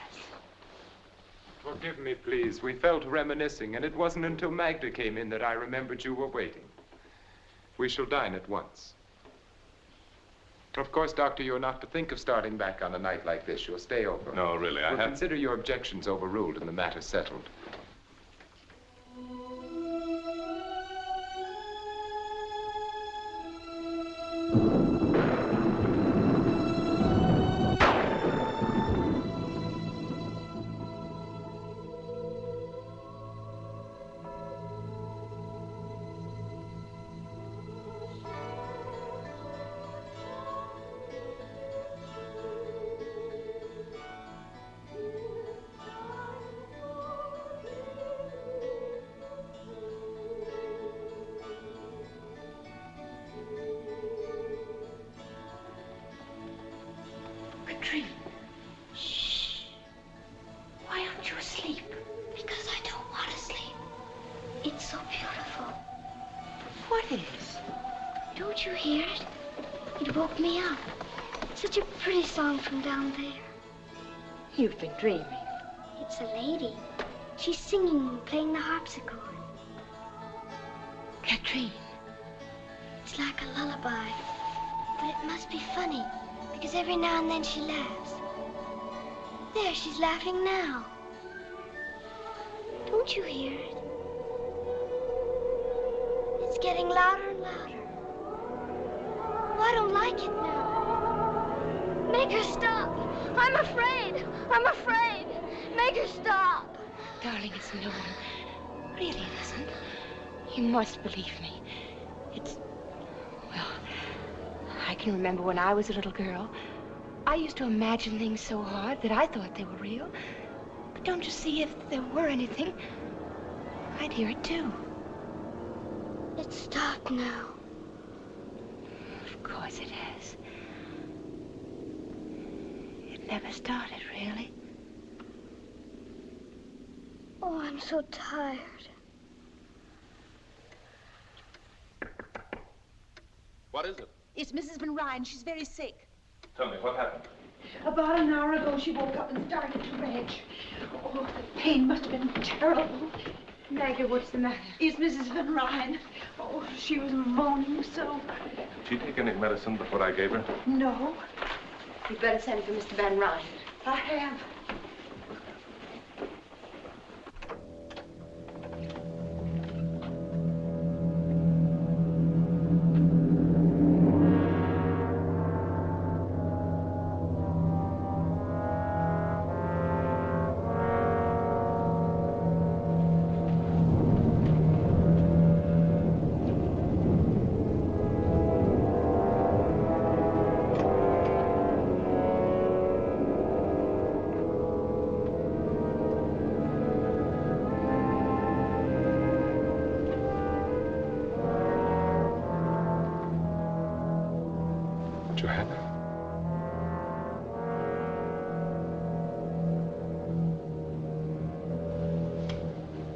Forgive me, please. We fell to reminiscing, and it wasn't until Magda came in that I remembered you were waiting. We shall dine at once. Of course, Doctor, you're not to think of starting back on a night like this. You'll stay over. No, really, I have... Consider your objections overruled and the matter settled. Shh. Why aren't you asleep? Because I don't want to sleep. It's so beautiful. What is? Don't you hear it? It woke me up. Such a pretty song from down there. You've been dreaming. It's a lady. She's singing and playing the harpsichord. Katrine. It's like a lullaby. But it must be funny, because every now and then she laughs. There, she's laughing now. Don't you hear it? It's getting louder and louder. Oh, I don't like it now. Make her stop. I'm afraid. I'm afraid. Make her stop. Darling, it's no one. Really, it isn't. You must believe me. It's... Well, I can remember when I was a little girl. I used to imagine things so hard that I thought they were real. But don't you see, if there were anything, I'd hear it too. It stopped now. Of course it has. It never started, really. Oh, I'm so tired. What is it? It's Mrs. Van Ryn. She's very sick. Tell me, what happened? About an hour ago, she woke up and started to rage. Oh, the pain must have been terrible. Maggie, what's the matter? Is Mrs. Van Ryn? Oh, she was moaning so. Did she take any medicine before I gave her? No. You'd better send for Mr. Van Ryn. I have.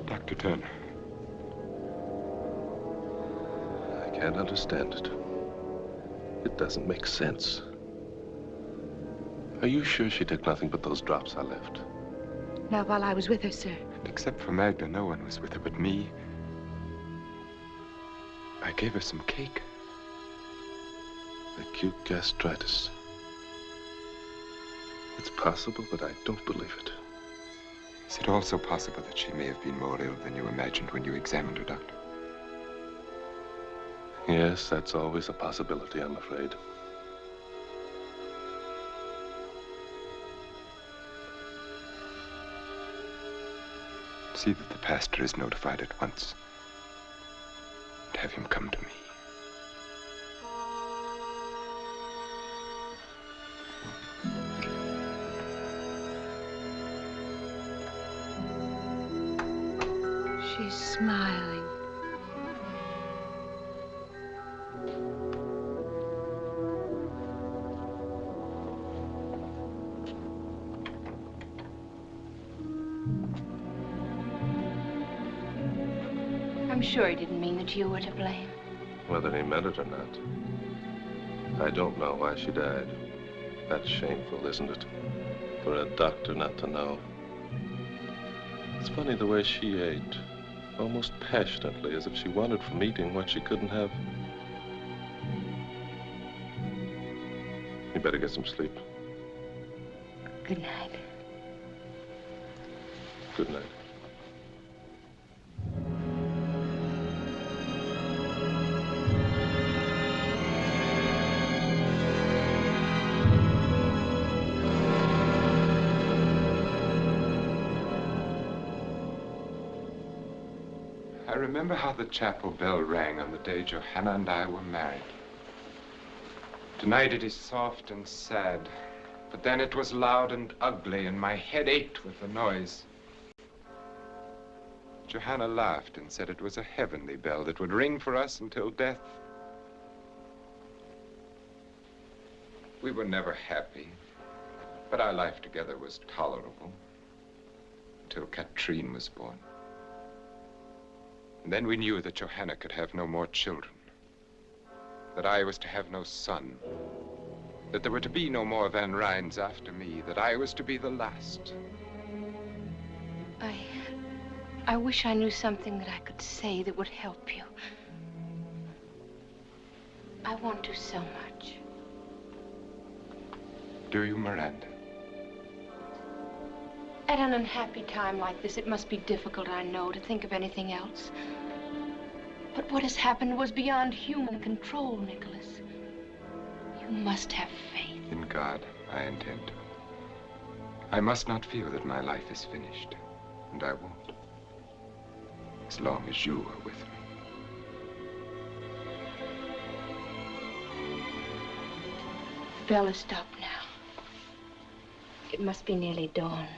Dr. Turner. I can't understand it. It doesn't make sense. Are you sure she took nothing but those drops I left? Not while I was with her, sir. Except for Magda, no one was with her but me. I gave her some cake. Acute gastritis. It's possible, but I don't believe it. Is it also possible that she may have been more ill than you imagined when you examined her, Doctor? Yes, that's always a possibility, I'm afraid. See that the pastor is notified at once. And have him come to me. She's smiling. I'm sure he didn't mean that you were to blame. Whether he meant it or not. I don't know why she died. That's shameful, isn't it? For a doctor not to know. It's funny the way she ate. Almost passionately, as if she wanted from eating what she couldn't have. You better get some sleep. Good night. Good night. I remember how the chapel bell rang on the day Johanna and I were married. Tonight it is soft and sad, but then it was loud and ugly, and my head ached with the noise. Johanna laughed and said it was a heavenly bell that would ring for us until death. We were never happy, but our life together was tolerable until Katrine was born. And then we knew that Johanna could have no more children, that I was to have no son, that there were to be no more Van Ryns after me, that I was to be the last. I wish I knew something that I could say that would help you. I want to so much. Do you, Miranda? At an unhappy time like this, it must be difficult, I know, to think of anything else. But what has happened was beyond human control, Nicholas. You must have faith. In God, I intend to. I must not feel that my life is finished, and I won't. As long as you are with me. The bell has stopped now. It must be nearly dawn.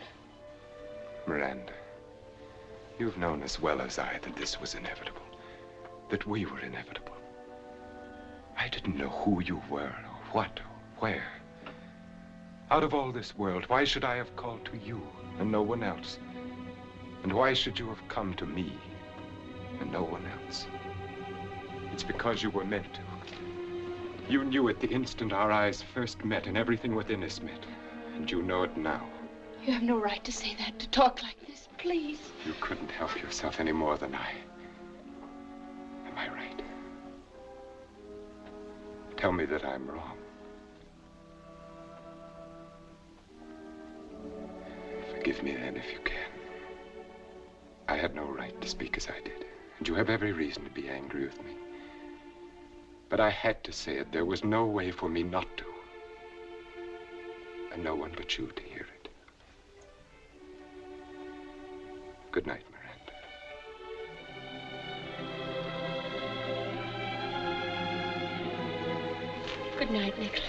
Miranda, you've known as well as I that this was inevitable, that we were inevitable. I didn't know who you were, or what, or where. Out of all this world, why should I have called to you and no one else? And why should you have come to me and no one else? It's because you were meant to. You knew it the instant our eyes first met and everything within us met. And you know it now. You have no right to say that, to talk like this, please. You couldn't help yourself any more than I. Am I right? Tell me that I'm wrong. Forgive me then, if you can. I had no right to speak as I did, and you have every reason to be angry with me. But I had to say it. There was no way for me not to. And no one but you to hear it. Good night, Miranda. Good night, Nicholas.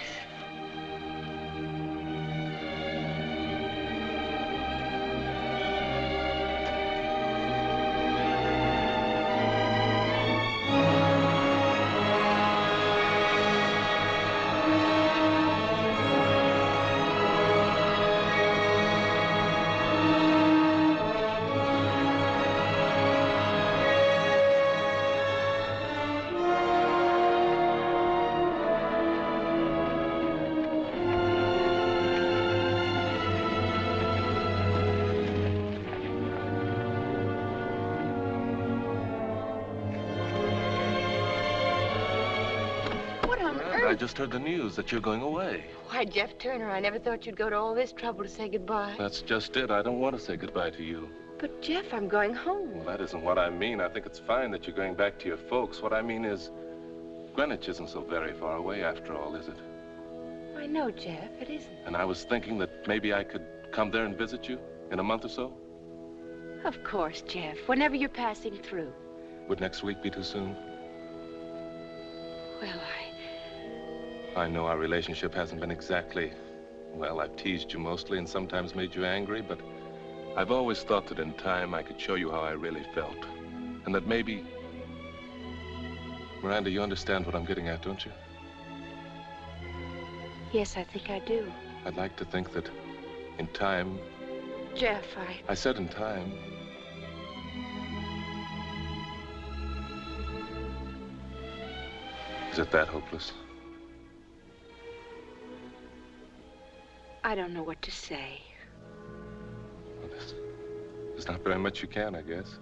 I just heard the news that you're going away. Why, Jeff Turner, I never thought you'd go to all this trouble to say goodbye. That's just it. I don't want to say goodbye to you. But, Jeff, I'm going home. Well, that isn't what I mean. I think it's fine that you're going back to your folks. What I mean is, Greenwich isn't so very far away after all, is it? I know, Jeff, it isn't. And I was thinking that maybe I could come there and visit you in a month or so. Of course, Jeff, whenever you're passing through. Would next week be too soon? Well, I know our relationship hasn't been exactly, well, I've teased you mostly and sometimes made you angry, but I've always thought that in time I could show you how I really felt. And that maybe... Miranda, you understand what I'm getting at, don't you? Yes, I think I do. I'd like to think that in time... Jeff, I said in time. Is it that hopeless? I don't know what to say. Well, there's not very much you can, I guess.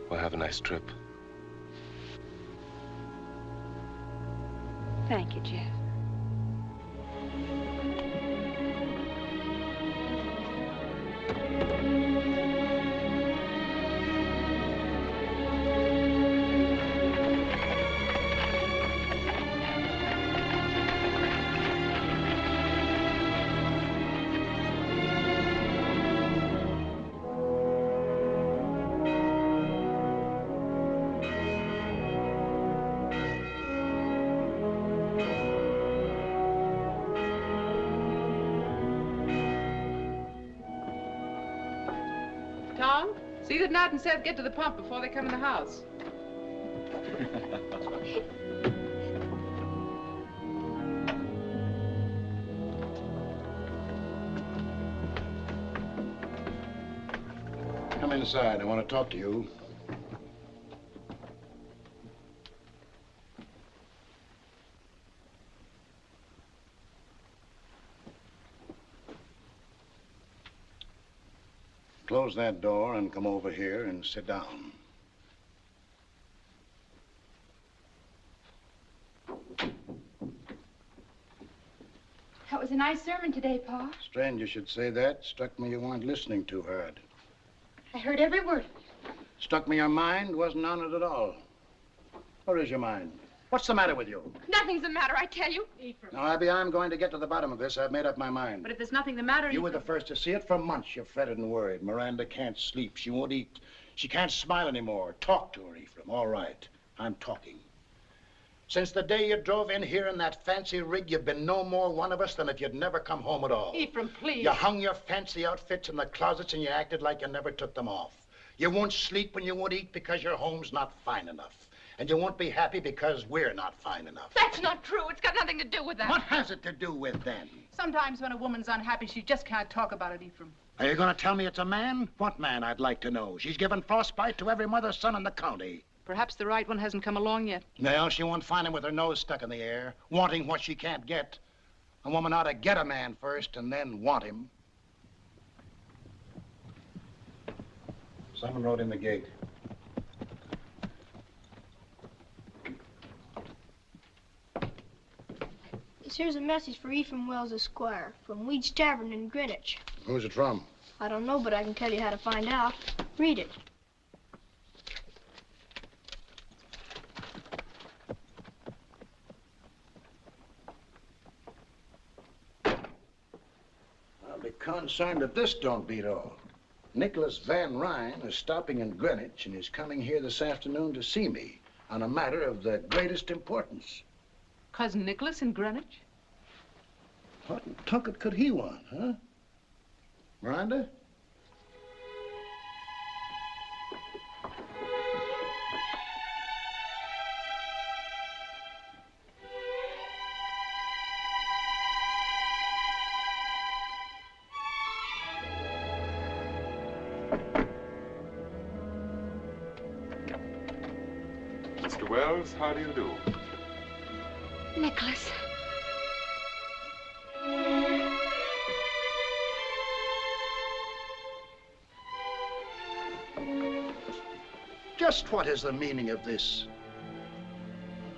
Well, have a nice trip. Thank you, Jeff. Tom, see that Nat and Seth get to the pump before they come in the house. Come inside. I want to talk to you. Close that door and come over here and sit down. That was a nice sermon today, Pa. Strange you should say that. Struck me you weren't listening too hard. I heard every word. Struck me your mind wasn't on it at all. Where is your mind? What's the matter with you? Nothing's the matter, I tell you. Now, Abby, I'm going to get to the bottom of this. I've made up my mind. But if there's nothing the matter... You were the first to see it. For months, you fretted and worried. Miranda can't sleep. She won't eat. She can't smile anymore. Talk to her, Ephraim. All right. I'm talking. Since the day you drove in here in that fancy rig, you've been no more one of us than if you'd never come home at all. Ephraim, please. You hung your fancy outfits in the closets and you acted like you never took them off. You won't sleep and you won't eat because your home's not fine enough. And you won't be happy because we're not fine enough. That's not true. It's got nothing to do with that. What has it to do with then? Sometimes when a woman's unhappy, she just can't talk about it, Ephraim. Are you going to tell me it's a man? What man, I'd like to know? She's given frostbite to every mother's son in the county. Perhaps the right one hasn't come along yet. Well, she won't find him with her nose stuck in the air, wanting what she can't get. A woman ought to get a man first and then want him. Someone rode in the gate. Here's a message for Ephraim Wells, Esquire, from Weed's Tavern in Greenwich. Who's it from? I don't know, but I can tell you how to find out. Read it. I'll be concerned if this don't beat all. Nicholas Van Ryn is stopping in Greenwich and is coming here this afternoon to see me on a matter of the greatest importance. Cousin Nicholas in Greenwich? What in Tunket could he want, huh? Miranda? Mr. Wells, how do you do? Nicholas. Just what is the meaning of this?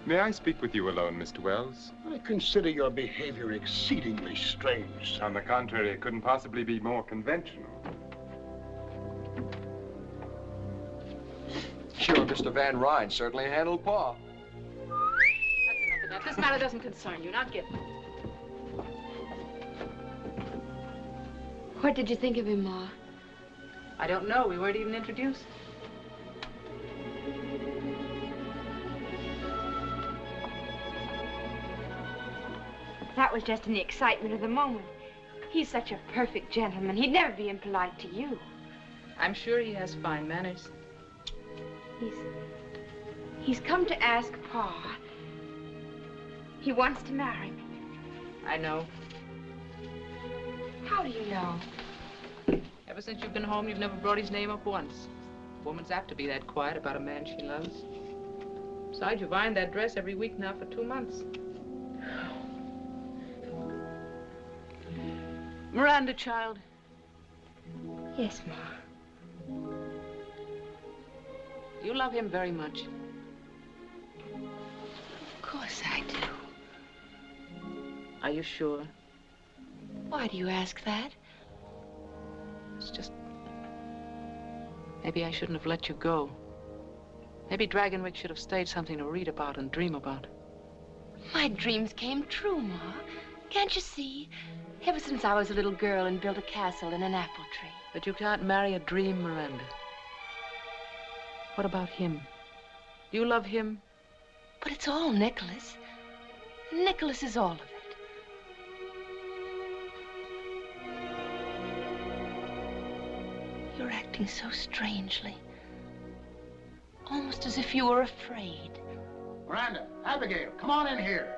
May I speak with you alone, Mr. Wells? I consider your behavior exceedingly strange. On the contrary, it couldn't possibly be more conventional. Sure, Mr. Van Ryn certainly handled Pa. That's enough of that. This matter doesn't concern you. Now get. What did you think of him, Ma? I don't know. We weren't even introduced. That was just in the excitement of the moment. He's such a perfect gentleman. He'd never be impolite to you. I'm sure he has fine manners. He's come to ask Pa. He wants to marry me. I know. How do you know? Ever since you've been home, you've never brought his name up once. A woman's apt to be that quiet about a man she loves. Besides, you've ironed that dress every week now for 2 months. Miranda, child. Yes, Ma. You love him very much. Of course I do. Are you sure? Why do you ask that? It's just... maybe I shouldn't have let you go. Maybe Dragonwyck should have stayed something to read about and dream about. My dreams came true, Ma. Can't you see? Ever since I was a little girl and built a castle in an apple tree. But you can't marry a dream, Miranda. What about him? Do you love him? But it's all Nicholas. Nicholas is all of it. You're acting so strangely. Almost as if you were afraid. Miranda, Abigail, come on in here.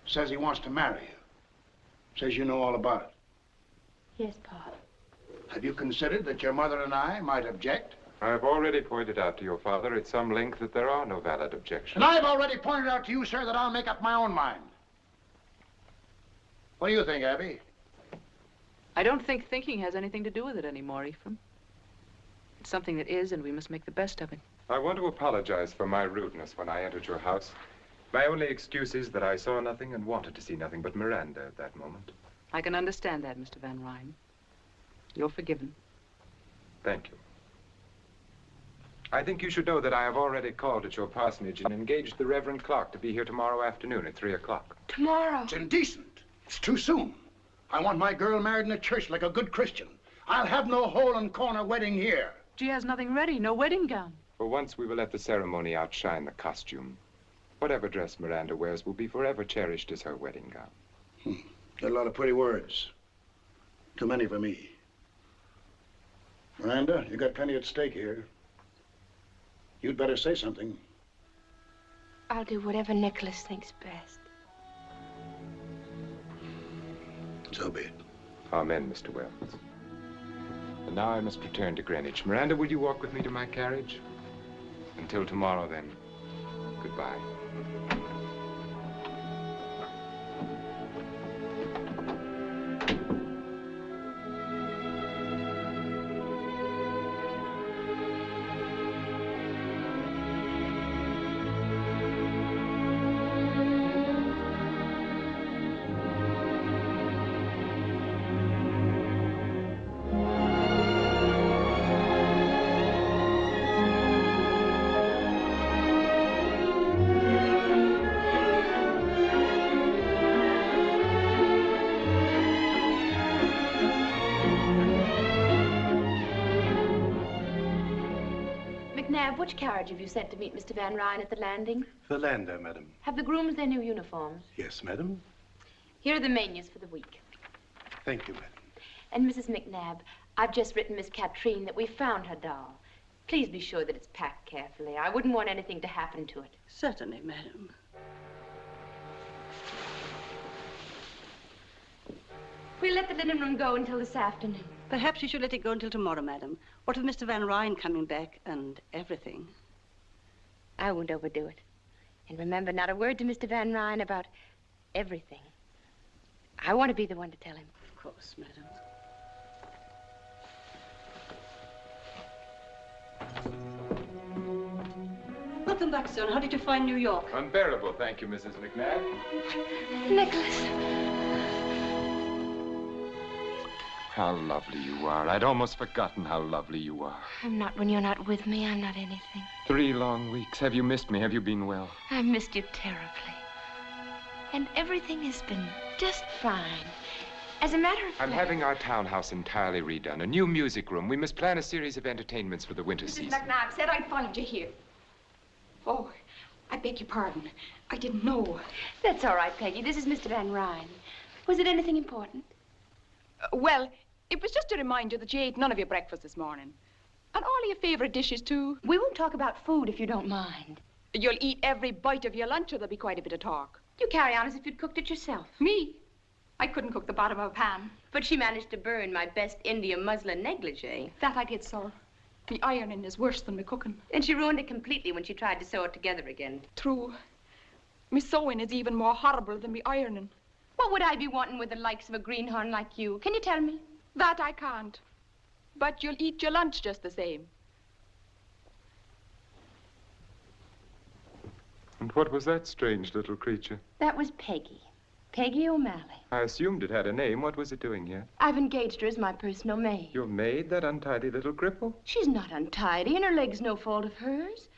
Says he wants to marry you. Says you know all about it. Yes, Pa. Have you considered that your mother and I might object? I have already pointed out to your father at some length that there are no valid objections. And I've already pointed out to you, sir, that I'll make up my own mind. What do you think, Abby? I don't think thinking has anything to do with it anymore, Ephraim. It's something that is, and we must make the best of it. I want to apologize for my rudeness when I entered your house. My only excuse is that I saw nothing and wanted to see nothing but Miranda at that moment. I can understand that, Mr. Van Ryn. You're forgiven. Thank you. I think you should know that I have already called at your parsonage and engaged the Reverend Clark to be here tomorrow afternoon at 3 o'clock. Tomorrow? It's indecent. It's too soon. I want my girl married in a church like a good Christian. I'll have no hole-and-corner wedding here. She has nothing ready, no wedding gown. For once, we will let the ceremony outshine the costume. Whatever dress Miranda wears will be forever cherished as her wedding gown. Got a lot of pretty words. Too many for me. Miranda, you got plenty at stake here. You'd better say something. I'll do whatever Nicholas thinks best. So be it. Amen, Mr. Wells. And now I must return to Greenwich. Miranda, will you walk with me to my carriage? Until tomorrow, then. Goodbye. Which carriage have you sent to meet Mr. Van Ryn at the landing? The lander, madam. Have the grooms their new uniforms? Yes, madam. Here are the menus for the week. Thank you, madam. And Mrs. McNabb, I've just written Miss Katrine that we found her doll. Please be sure that it's packed carefully. I wouldn't want anything to happen to it. Certainly, madam. We'll let the linen room go until this afternoon. Perhaps you should let it go until tomorrow, madam. What with Mr. Van Ryn coming back and everything? I won't overdo it. And remember, not a word to Mr. Van Ryn about everything. I want to be the one to tell him. Of course, madam. Welcome back, son. How did you find New York? Unbearable, thank you, Mrs. McNabb. Nicholas. How lovely you are. I'd almost forgotten how lovely you are. I'm not when you're not with me. I'm not anything. 3 long weeks. Have you missed me? Have you been well? I missed you terribly. And everything has been just fine. As a matter of fact... I'm having our townhouse entirely redone. A new music room. We must plan a series of entertainments for the winter season. Mrs. McNabb said I'd find you here. Oh, I beg your pardon. I didn't know. That's all right, Peggy. This is Mr. Van Ryn. Was it anything important? Well, it was just to remind you that you ate none of your breakfast this morning. And all your favorite dishes, too. We won't talk about food if you don't mind. You'll eat every bite of your lunch or there'll be quite a bit of talk. You carry on as if you'd cooked it yourself. Me? I couldn't cook the bottom of a pan. But she managed to burn my best India muslin negligee. That I did, sir. Me ironing is worse than me cooking. And she ruined it completely when she tried to sew it together again. True. Me sewing is even more horrible than me ironing. What would I be wanting with the likes of a greenhorn like you? Can you tell me? That I can't. But you'll eat your lunch just the same. And what was that strange little creature? That was Peggy. Peggy O'Malley. I assumed it had a name. What was it doing here? I've engaged her as my personal maid. Your maid, that untidy little cripple? She's not untidy, and her leg's no fault of hers.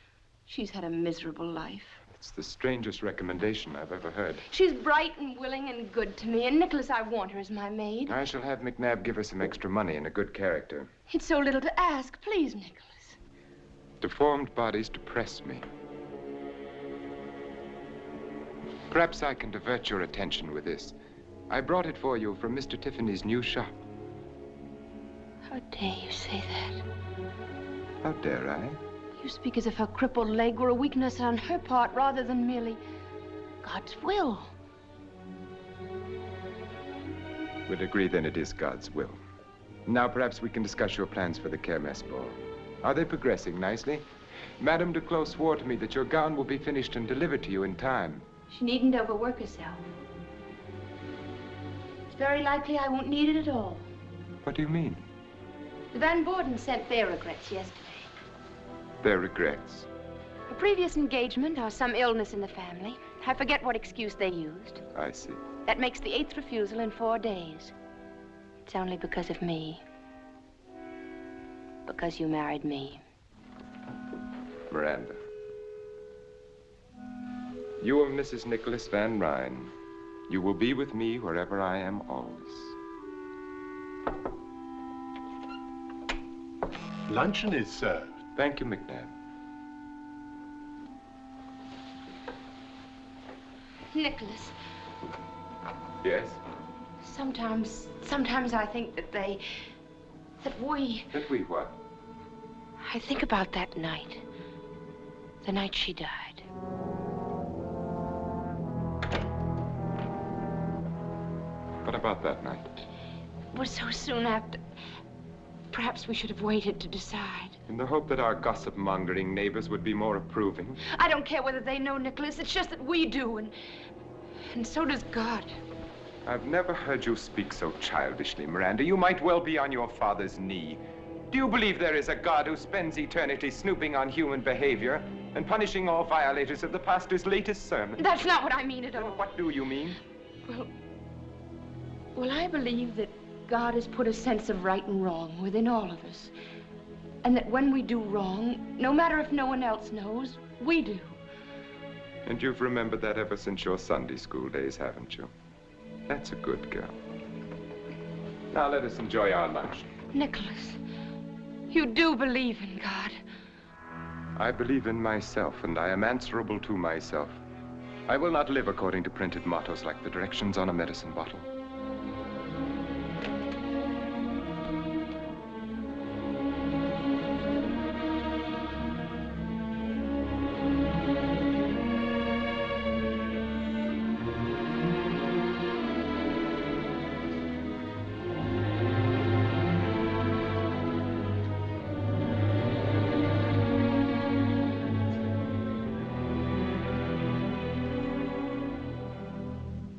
She's had a miserable life. It's the strangest recommendation I've ever heard. She's bright and willing and good to me, and Nicholas, I want her as my maid. I shall have McNabb give her some extra money and a good character. It's so little to ask. Please, Nicholas. Deformed bodies depress me. Perhaps I can divert your attention with this. I brought it for you from Mr. Tiffany's new shop. How dare you say that? How dare I? You speak as if her crippled leg were a weakness on her part rather than merely God's will. We'll agree then it is God's will. Now perhaps we can discuss your plans for the Kermesse ball. Are they progressing nicely? Madame Duclos swore to me that your gown will be finished and delivered to you in time. She needn't overwork herself. It's very likely I won't need it at all. What do you mean? The Van Borden sent their regrets yesterday. Their regrets? A previous engagement or some illness in the family. I forget what excuse they used. I see. That makes the 8th refusal in 4 days. It's only because of me. Because you married me. Miranda. You are Mrs. Nicholas Van Ryn. You will be with me wherever I am always. Luncheon is served. Thank you, McNabb. Nicholas. Yes? Sometimes I think that we... That we what? I think about that night. The night she died. What about that night? It was so soon after. Perhaps we should have waited to decide. In the hope that our gossip-mongering neighbors would be more approving. I don't care whether they know, Nicholas. It's just that we do, and so does God. I've never heard you speak so childishly, Miranda. You might well be on your father's knee. Do you believe there is a God who spends eternity snooping on human behavior and punishing all violators of the pastor's latest sermon? That's not what I mean at all. What do you mean? Well, I believe that God has put a sense of right and wrong within all of us. And that when we do wrong, no matter if no one else knows, we do. And you've remembered that ever since your Sunday school days, haven't you? That's a good girl. Now let us enjoy our lunch. Nicholas, you do believe in God. I believe in myself, and I am answerable to myself. I will not live according to printed mottos like the directions on a medicine bottle.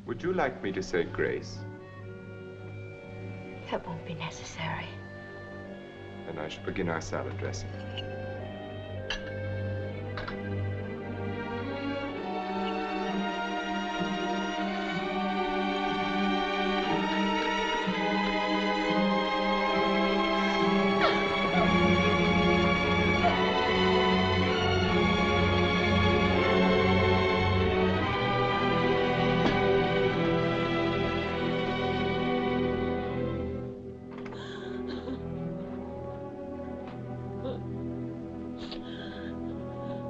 Would you like me to say grace? That won't be necessary. Then I shall begin our salad dressing.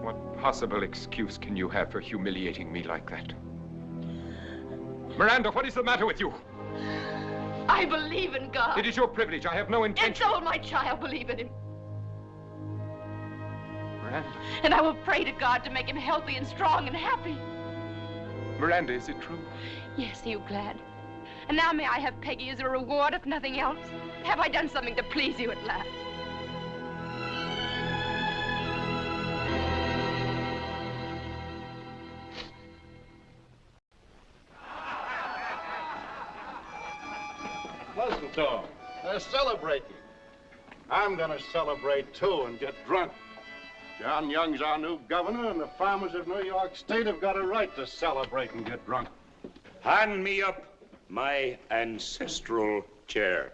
What possible excuse can you have for humiliating me like that? Miranda, what is the matter with you? I believe in God. It is your privilege. I have no intention. And so will my child believe in him. Miranda. And I will pray to God to make him healthy and strong and happy. Miranda, is it true? Yes, are you glad? And now may I have Peggy as a reward, if nothing else? Have I done something to please you at last? Talk. They're celebrating. I'm gonna celebrate too and get drunk. John Young's our new governor, and the farmers of New York State have got a right to celebrate and get drunk. Hand me up my ancestral chair.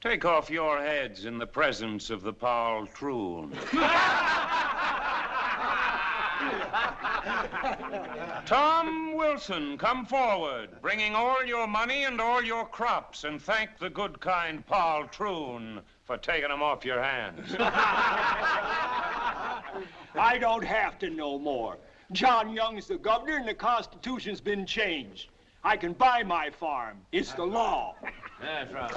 Take off your heads in the presence of the poltroon. Tom Wilson, come forward, bringing all your money and all your crops, and thank the good, kind poltroon for taking them off your hands. I don't have to know more. John Young's the governor, and the Constitution's been changed. I can buy my farm. It's the law. That's right.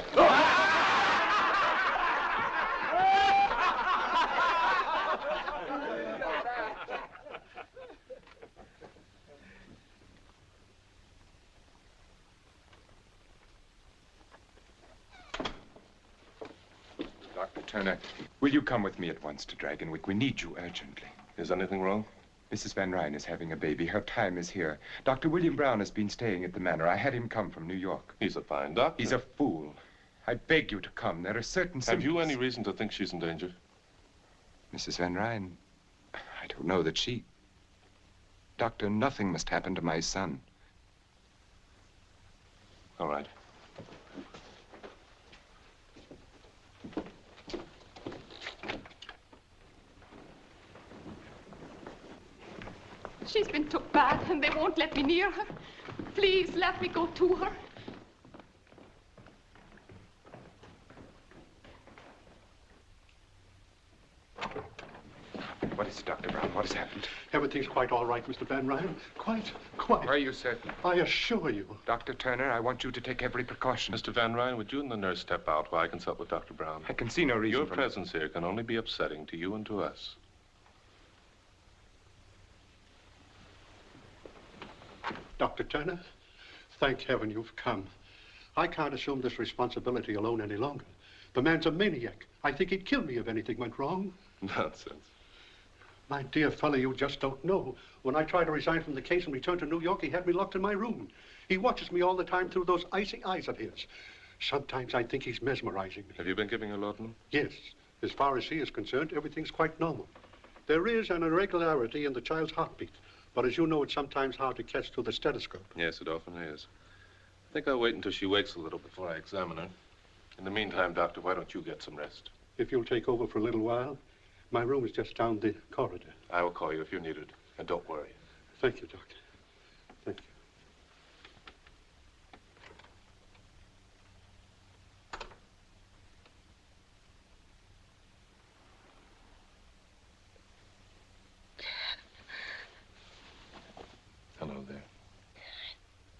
Dr. Turner, will you come with me at once to Dragonwyck? We need you urgently. Is anything wrong? Mrs. Van Ryn is having a baby. Her time is here. Dr. William Brown has been staying at the manor. I had him come from New York. He's a fine doctor. He's a fool. I beg you to come. There are certain symptoms. Have you any reason to think she's in danger? Mrs. Van Ryn, I don't know that she... Doctor, nothing must happen to my son. All right. She's been took back, and they won't let me near her. Please, let me go to her. What is it, Dr. Brown? What has happened? Everything's quite all right, Mr. Van Ryn. Quite. Are you certain? I assure you. Dr. Turner, I want you to take every precaution. Mr. Van Ryn, would you and the nurse step out while I consult with Dr. Brown? I can see no reason Your presence here can only be upsetting to you and to us. Dr. Turner, thank heaven you've come. I can't assume this responsibility alone any longer. The man's a maniac. I think he'd kill me if anything went wrong. Nonsense. My dear fellow, you just don't know. When I tried to resign from the case and return to New York, he had me locked in my room. He watches me all the time through those icy eyes of his. Sometimes I think he's mesmerizing me. Have you been giving her laudanum? Yes. As far as he is concerned, everything's quite normal. There is an irregularity in the child's heartbeat. But as you know, it's sometimes hard to catch through the stethoscope. Yes, it often is. I think I'll wait until she wakes a little before I examine her. In the meantime, Doctor, why don't you get some rest? If you'll take over for a little while, my room is just down the corridor. I will call you if you need it. And don't worry. Thank you, Doctor. Thank you. Hello there.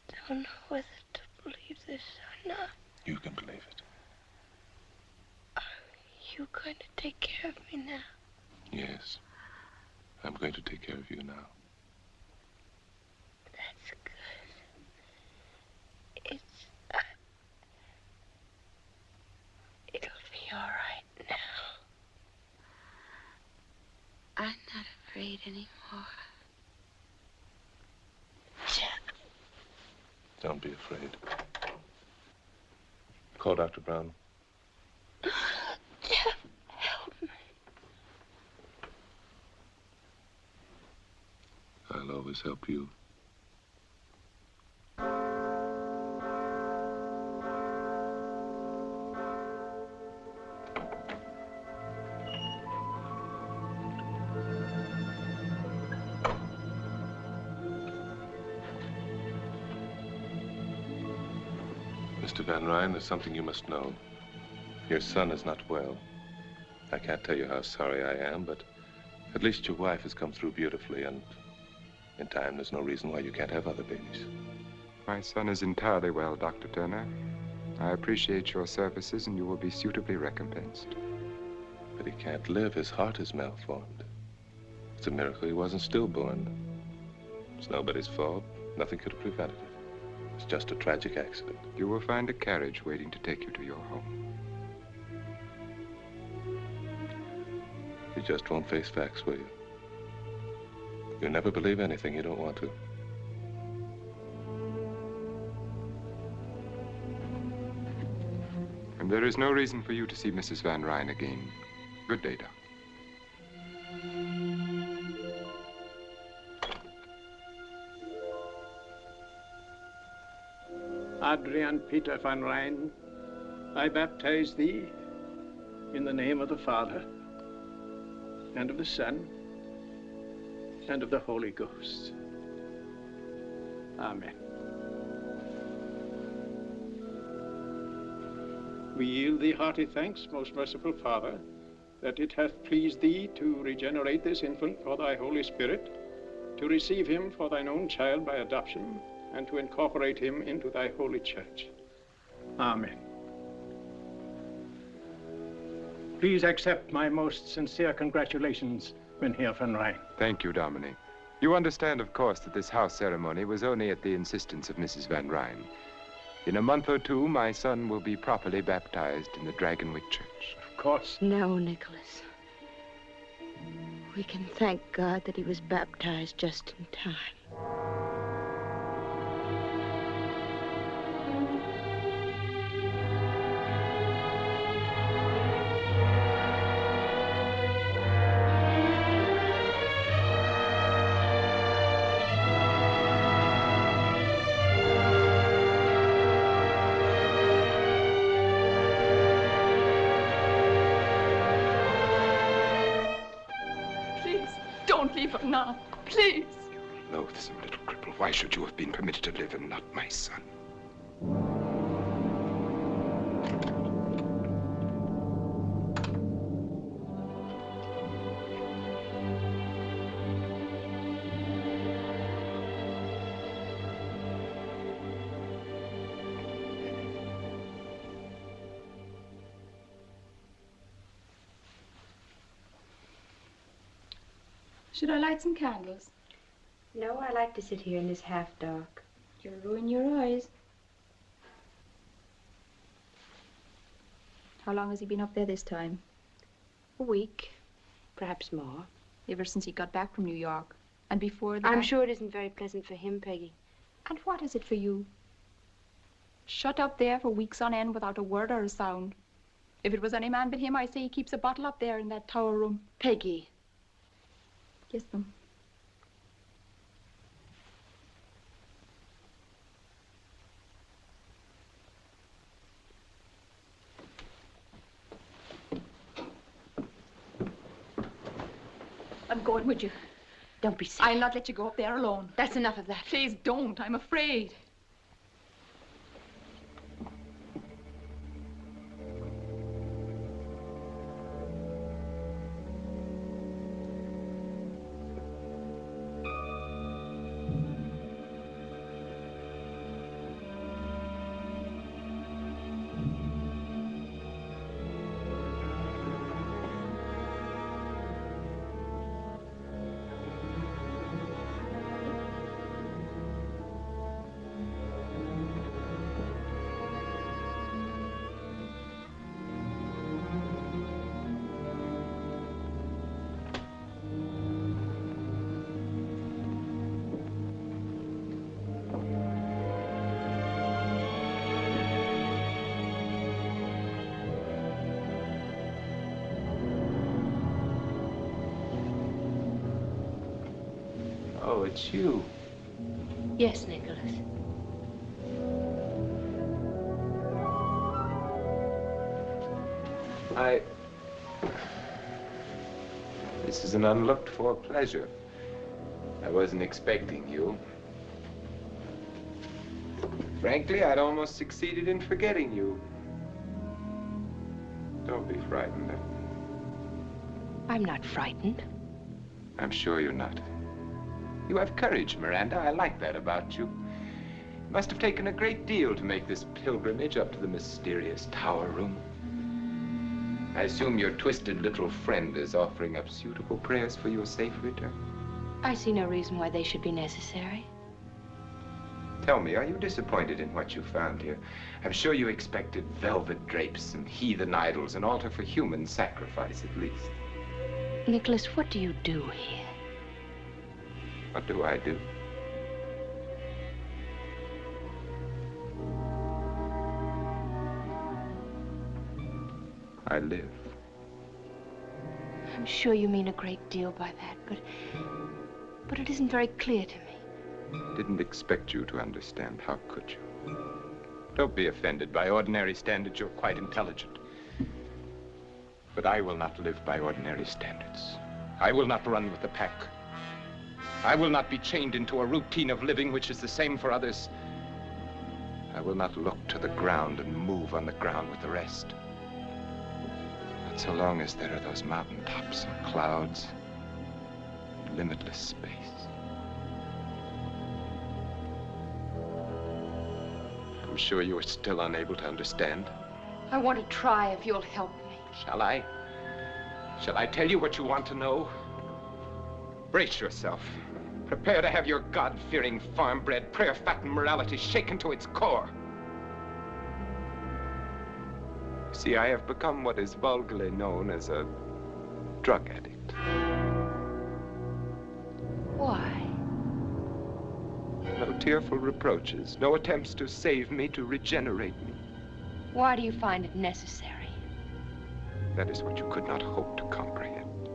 I don't know whether to believe this or not. You can believe it. Are you going to take care of me now? Yes. I'm going to take care of you now. That's good. It'll be all right now. I'm not afraid anymore. Don't be afraid. Call Dr. Brown. Jeff, help me. I'll always help you. Mr. Van Ryn, there's something you must know. Your son is not well. I can't tell you how sorry I am, but at least your wife has come through beautifully, and in time, there's no reason why you can't have other babies. My son is entirely well, Dr. Turner. I appreciate your services, and you will be suitably recompensed. But he can't live. His heart is malformed. It's a miracle he wasn't stillborn. It's nobody's fault. Nothing could have prevented it. It's just a tragic accident. You will find a carriage waiting to take you to your home. You just won't face facts, will you? You never believe anything you don't want to. And there is no reason for you to see Mrs. Van Ryn again. Good day, Doc. Adrian Peter Van Ryn, I baptize thee in the name of the Father, and of the Son, and of the Holy Ghost. Amen. We yield thee hearty thanks, most merciful Father, that it hath pleased thee to regenerate this infant for thy Holy Spirit, to receive him for thine own child by adoption, and to incorporate him into thy holy church. Amen. Please accept my most sincere congratulations, Mynheer Van Ryn. Thank you, Dominic. You understand, of course, that this house ceremony was only at the insistence of Mrs. Van Ryn. In a month or two, my son will be properly baptized in the Dragonwyck church. Of course. No, Nicholas. We can thank God that he was baptized just in time. Don't leave her now, please. Loathsome little cripple. Why should you have been permitted to live and not my son? Should I light some candles? No, I like to sit here in this half dark. You'll ruin your eyes. How long has he been up there this time? A week, perhaps more. Ever since he got back from New York. And before that... I'm sure it isn't very pleasant for him, Peggy. And what is it for you? Shut up there for weeks on end without a word or a sound. If it was any man but him, I say he keeps a bottle up there in that tower room. Peggy. Kiss them. I'm going with you. Don't be silly. I'll not let you go up there alone. That's enough of that. Please don't. I'm afraid. Oh, it's you. Yes, Nicholas. This is an unlooked-for pleasure. I wasn't expecting you. Frankly, I'd almost succeeded in forgetting you. Don't be frightened. I'm not frightened. I'm sure you're not. You have courage, Miranda. I like that about you. It must have taken a great deal to make this pilgrimage up to the mysterious tower room. I assume your twisted little friend is offering up suitable prayers for your safe return. I see no reason why they should be necessary. Tell me, are you disappointed in what you found here? I'm sure you expected velvet drapes and heathen idols, an altar for human sacrifice, at least. Nicholas, what do you do here? What do I do? I live. I'm sure you mean a great deal by that, but it isn't very clear to me. Didn't expect you to understand. How could you? Don't be offended. By ordinary standards, you're quite intelligent. But I will not live by ordinary standards. I will not run with the pack. I will not be chained into a routine of living which is the same for others. I will not look to the ground and move on the ground with the rest. Not so long as there are those mountaintops and clouds, and limitless space. I'm sure you are still unable to understand. I want to try if you'll help me. Shall I? Shall I tell you what you want to know? Brace yourself. Prepare to have your God-fearing, farm-bred, prayer-fattened morality shaken to its core. See, I have become what is vulgarly known as a drug addict. Why? No tearful reproaches, no attempts to save me, to regenerate me. Why do you find it necessary? That is what you could not hope to comprehend.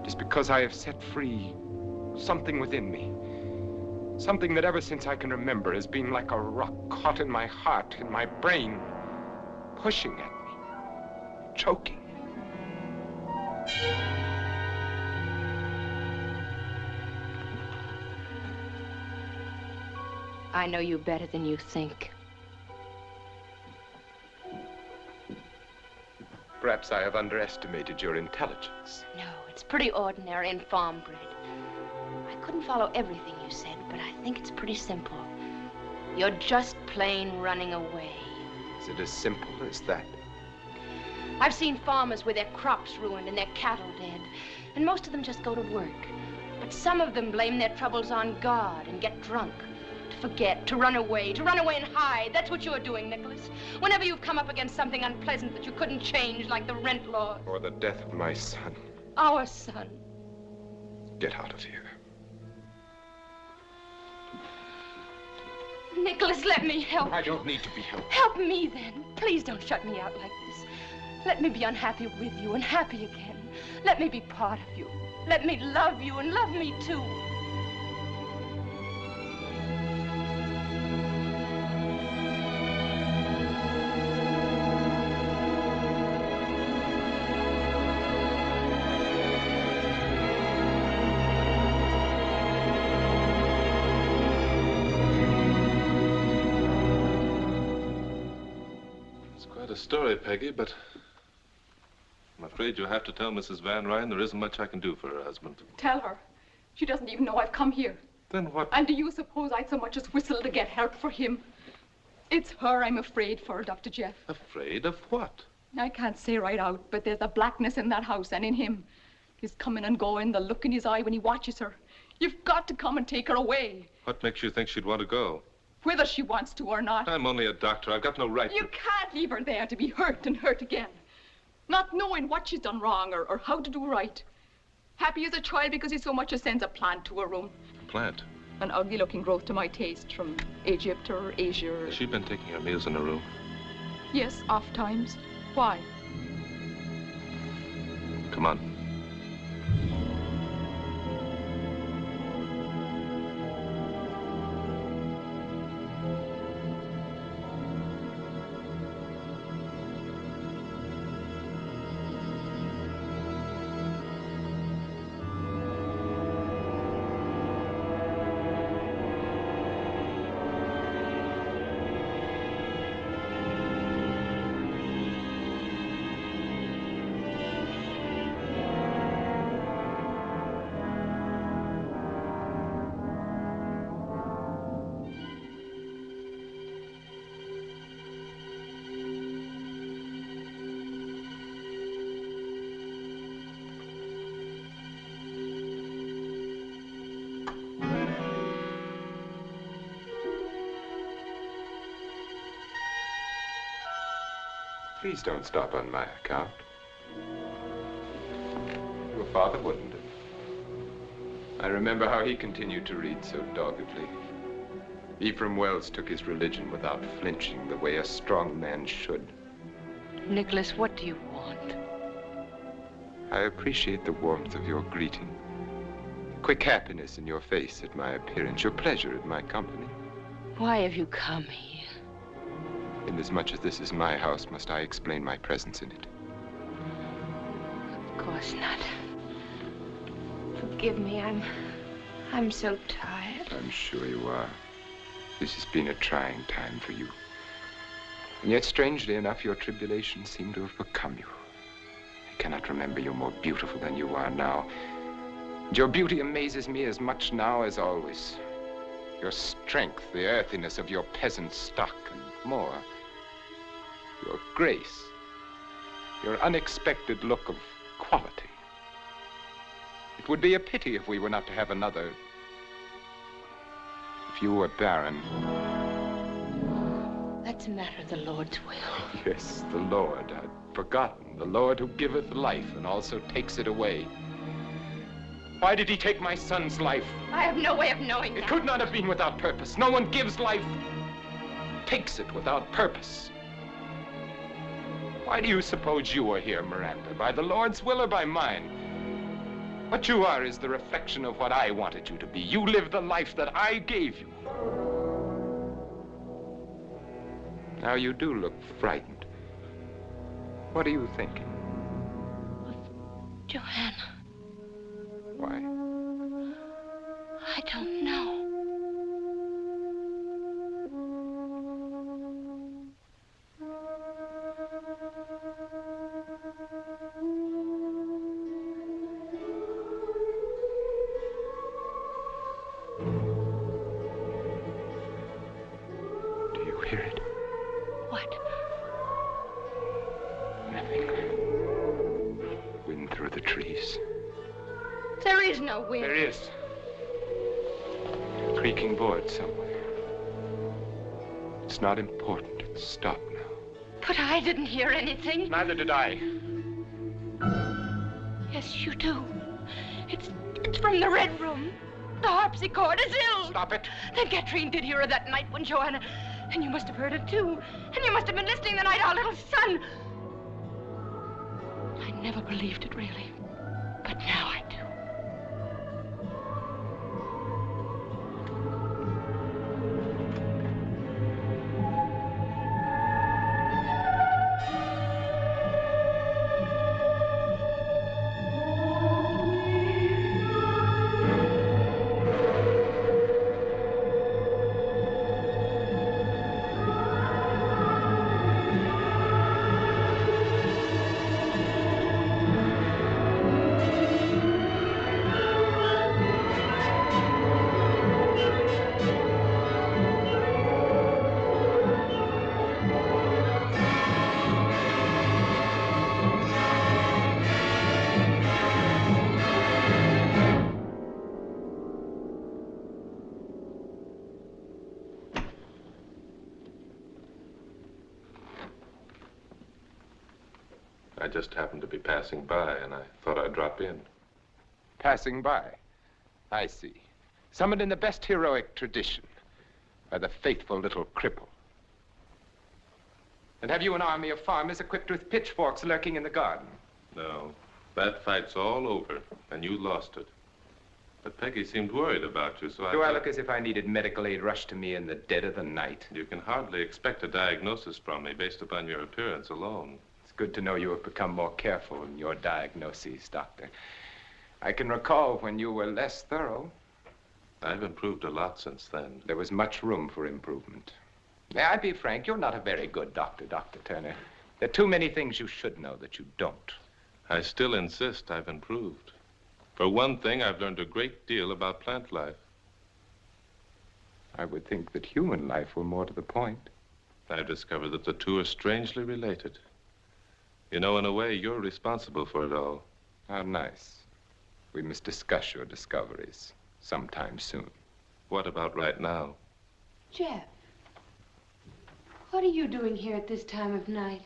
It is because I have set free something within me. Something that ever since I can remember has been like a rock caught in my heart, in my brain, pushing at me, choking. I know you better than you think. Perhaps I have underestimated your intelligence. No, it's pretty ordinary and farm-bred. I couldn't follow everything you said, but I think it's pretty simple. You're just plain running away. Is it as simple as that? I've seen farmers with their crops ruined and their cattle dead, and most of them just go to work. But some of them blame their troubles on God and get drunk forget, to run away and hide. That's what you're doing, Nicholas. Whenever you've come up against something unpleasant that you couldn't change, like the rent law. Or the death of my son. Our son. Get out of here. Nicholas, let me help you. I don't need to be helped. Help me, then. Please don't shut me out like this. Let me be unhappy with you and happy again. Let me be part of you. Let me love you and love me, too. A story, Peggy, but I'm afraid you'll have to tell Mrs. Van Ryn there isn't much I can do for her husband. Tell her. She doesn't even know I've come here. Then what? And do you suppose I'd so much as whistle to get help for him? It's her I'm afraid for, Dr. Jeff. Afraid of what? I can't say right out, but there's a blackness in that house and in him. His coming and going, the look in his eye when he watches her. You've got to come and take her away. What makes you think she'd want to go? Whether she wants to or not. I'm only a doctor. I've got no right You can't leave her there to be hurt and hurt again. Not knowing what she's done wrong or how to do right. Happy as a child because he so much as sends a plant to her room. A plant? An ugly-looking growth to my taste from Egypt or Asia. Has she been taking her meals in her room? Yes, oft times. Why? Come on. Please don't stop on my account. Your father wouldn't have. I remember how he continued to read so doggedly. Ephraim Wells took his religion without flinching, the way a strong man should. Nicholas, what do you want? I appreciate the warmth of your greeting, the quick happiness in your face at my appearance, your pleasure at my company. Why have you come here? Inasmuch as this is my house, must I explain my presence in it? Of course not. Forgive me, I'm so tired. I'm sure you are. This has been a trying time for you. And yet, strangely enough, your tribulations seem to have become you. I cannot remember you more beautiful than you are now. And your beauty amazes me as much now as always. Your strength, the earthiness of your peasant stock, and more. Your grace, your unexpected look of quality. It would be a pity if we were not to have another. If you were barren. That's a matter of the Lord's will. Yes, the Lord. I'd forgotten. The Lord who giveth life and also takes it away. Why did he take my son's life? I have no way of knowing that. It could not have been without purpose. No one gives life, takes it without purpose. Why do you suppose you are here, Miranda? By the Lord's will or by mine? What you are is the reflection of what I wanted you to be. You live the life that I gave you. Now you do look frightened. What are you thinking? Johanna. Why? I don't know. There is no wind. There is. A creaking board somewhere. It's not important. Stop now. But I didn't hear anything. Neither did I. Yes, you do. It's from the Red Room. The harpsichord is ill. Stop it. Then Katrine did hear her that night when Joanna... And you must have heard it, too. And you must have been listening the night our little son... I never believed it, really. But now I do. I just happened to be passing by, and I thought I'd drop in. Passing by. I see. Summoned in the best heroic tradition by the faithful little cripple. And have you an army of farmers equipped with pitchforks lurking in the garden? No, that fight's all over, and you lost it. But Peggy seemed worried about you, so Do I look as if I needed medical aid rushed to me in the dead of the night? You can hardly expect a diagnosis from me based upon your appearance alone. It's good to know you have become more careful in your diagnoses, Doctor. I can recall when you were less thorough. I've improved a lot since then. There was much room for improvement. May I be frank, you're not a very good doctor, Dr. Turner. There are too many things you should know that you don't. I still insist I've improved. For one thing, I've learned a great deal about plant life. I would think that human life were more to the point. I've discovered that the two are strangely related. You know, in a way, you're responsible for it all. How nice. We must discuss your discoveries sometime soon. What about right now? Jeff, what are you doing here at this time of night?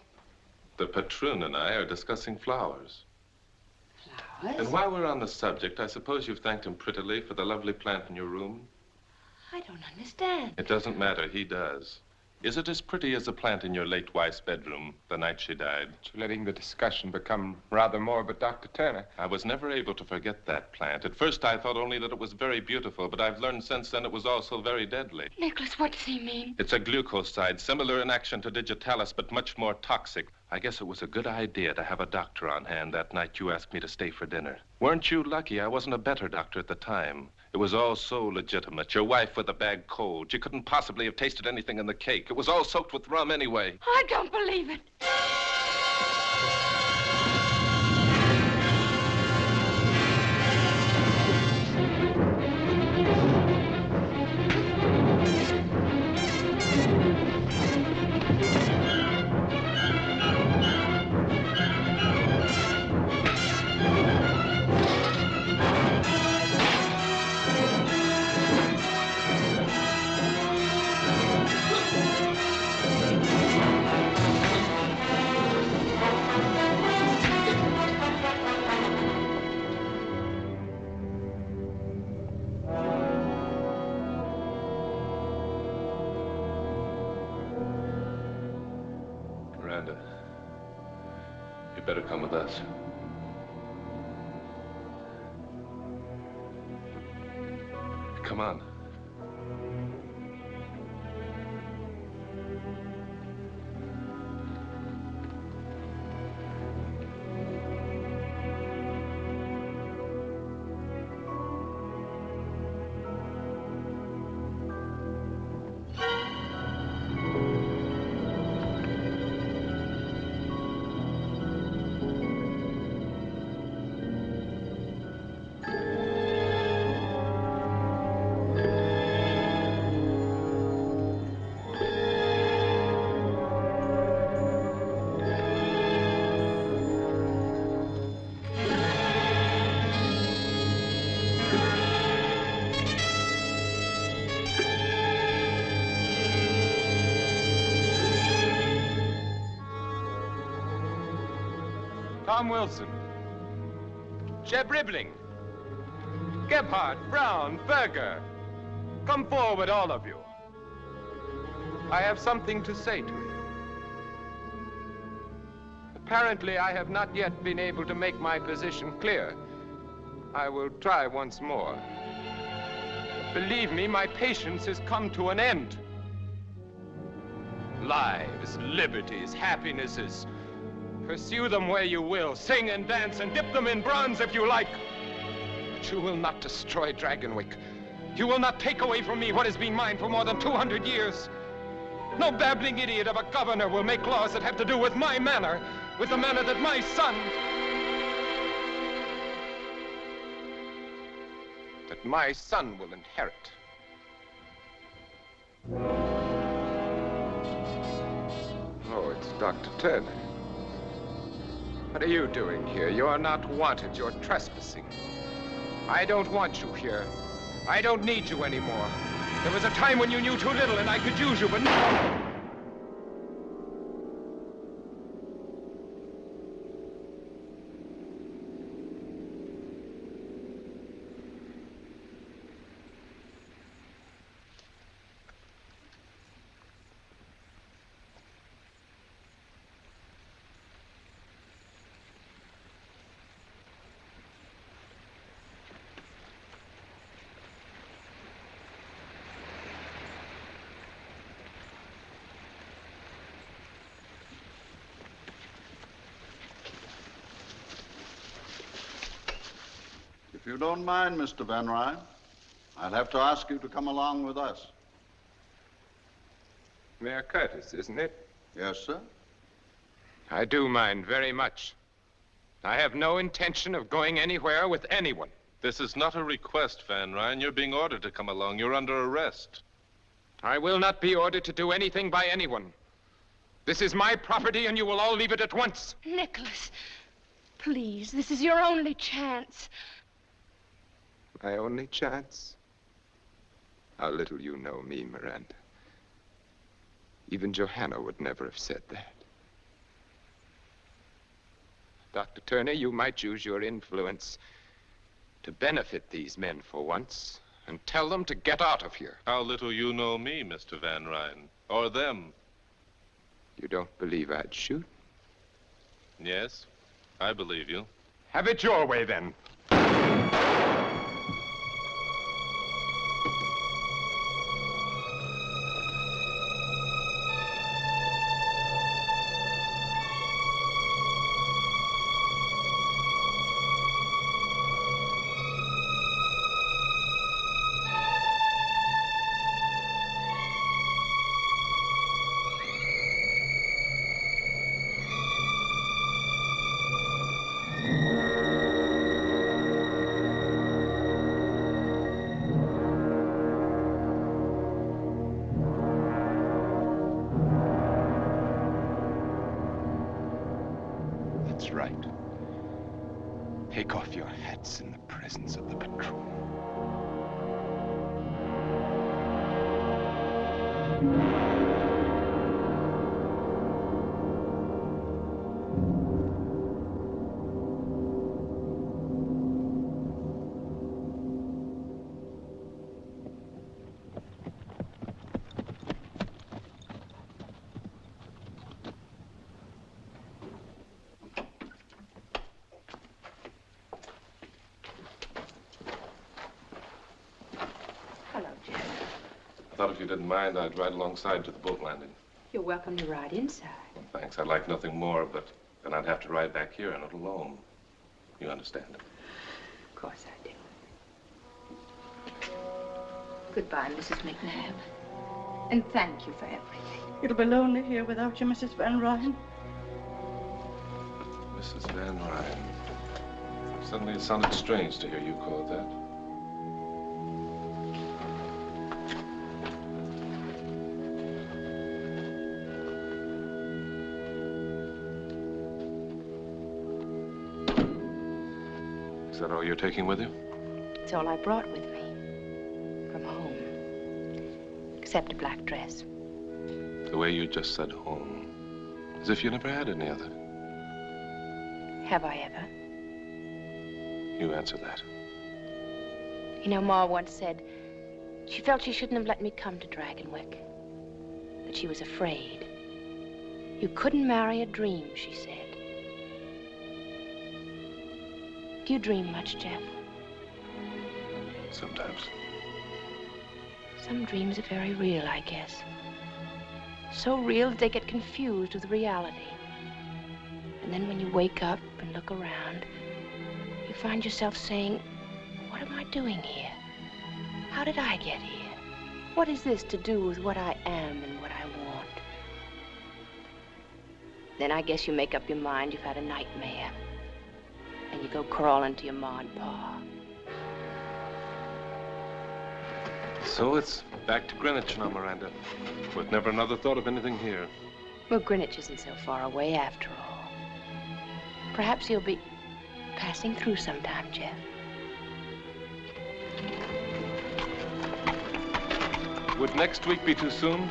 The patroon and I are discussing flowers. Flowers? And while we're on the subject, I suppose you've thanked him prettily for the lovely plant in your room? I don't understand. It doesn't matter, he does. Is it as pretty as the plant in your late wife's bedroom the night she died? You're letting the discussion become rather morbid, Dr. Turner. I was never able to forget that plant. At first, I thought only that it was very beautiful, but I've learned since then it was also very deadly. Nicholas, what does he mean? It's a glucoside, similar in action to digitalis, but much more toxic. I guess it was a good idea to have a doctor on hand that night you asked me to stay for dinner. Weren't you lucky I wasn't a better doctor at the time? It was all so legitimate. Your wife with a bad cold. She couldn't possibly have tasted anything in the cake. It was all soaked with rum anyway. I don't believe it. Miranda, you better come with us. Come on. Tom Wilson, Jeb Ribbling, Gebhardt, Brown, Berger. Come forward, all of you. I have something to say to you. Apparently, I have not yet been able to make my position clear. I will try once more. Believe me, my patience has come to an end. Lives, liberties, happinesses. Pursue them where you will. Sing and dance and dip them in bronze if you like. But you will not destroy Dragonwyck. You will not take away from me what has been mine for more than 200 years. No babbling idiot of a governor will make laws that have to do with my manor, with the manor that my son... that my son will inherit. Oh, it's Dr. Tierney. What are you doing here? You are not wanted. You're trespassing. I don't want you here. I don't need you anymore. There was a time when you knew too little and I could use you, but now... If you don't mind, Mr. Van Ryn, I'll have to ask you to come along with us. Mayor Curtis, isn't it? Yes, sir. I do mind very much. I have no intention of going anywhere with anyone. This is not a request, Van Ryn. You're being ordered to come along. You're under arrest. I will not be ordered to do anything by anyone. This is my property, and you will all leave it at once. Nicholas, please, this is your only chance. My only chance? How little you know me, Miranda. Even Johanna would never have said that. Dr. Tierney, you might use your influence to benefit these men for once and tell them to get out of here. How little you know me, Mr. Van Ryn, or them. You don't believe I'd shoot? Yes, I believe you. Have it your way, then. That's right. Take off your hats in the presence of the patrol. I thought if you didn't mind, I'd ride alongside to the boat landing. You're welcome to ride inside. Thanks. I'd like nothing more, but then I'd have to ride back here and not alone. You understand? Of course I do. Goodbye, Mrs. McNabb. And thank you for everything. It'll be lonely here without you, Mrs. Van Ryn. Mrs. Van Ryn. Suddenly it sounded strange to hear you called that. Is that all you're taking with you? It's all I brought with me. From home. Except a black dress. The way you just said home. As if you never had any other. Have I ever? You answer that. You know, Ma once said she felt she shouldn't have let me come to Dragonwyck. That she was afraid. You couldn't marry a dream, she said. Do you dream much, Jeff? Sometimes. Some dreams are very real, I guess. So real that they get confused with reality. And then when you wake up and look around, you find yourself saying, what am I doing here? How did I get here? What is this to do with what I am and what I want? Then I guess you make up your mind you've had a nightmare. And you go crawling to your Ma and Pa. So it's back to Greenwich now, Miranda. With never another thought of anything here. Well, Greenwich isn't so far away after all. Perhaps you'll be passing through sometime, Jeff. Would next week be too soon?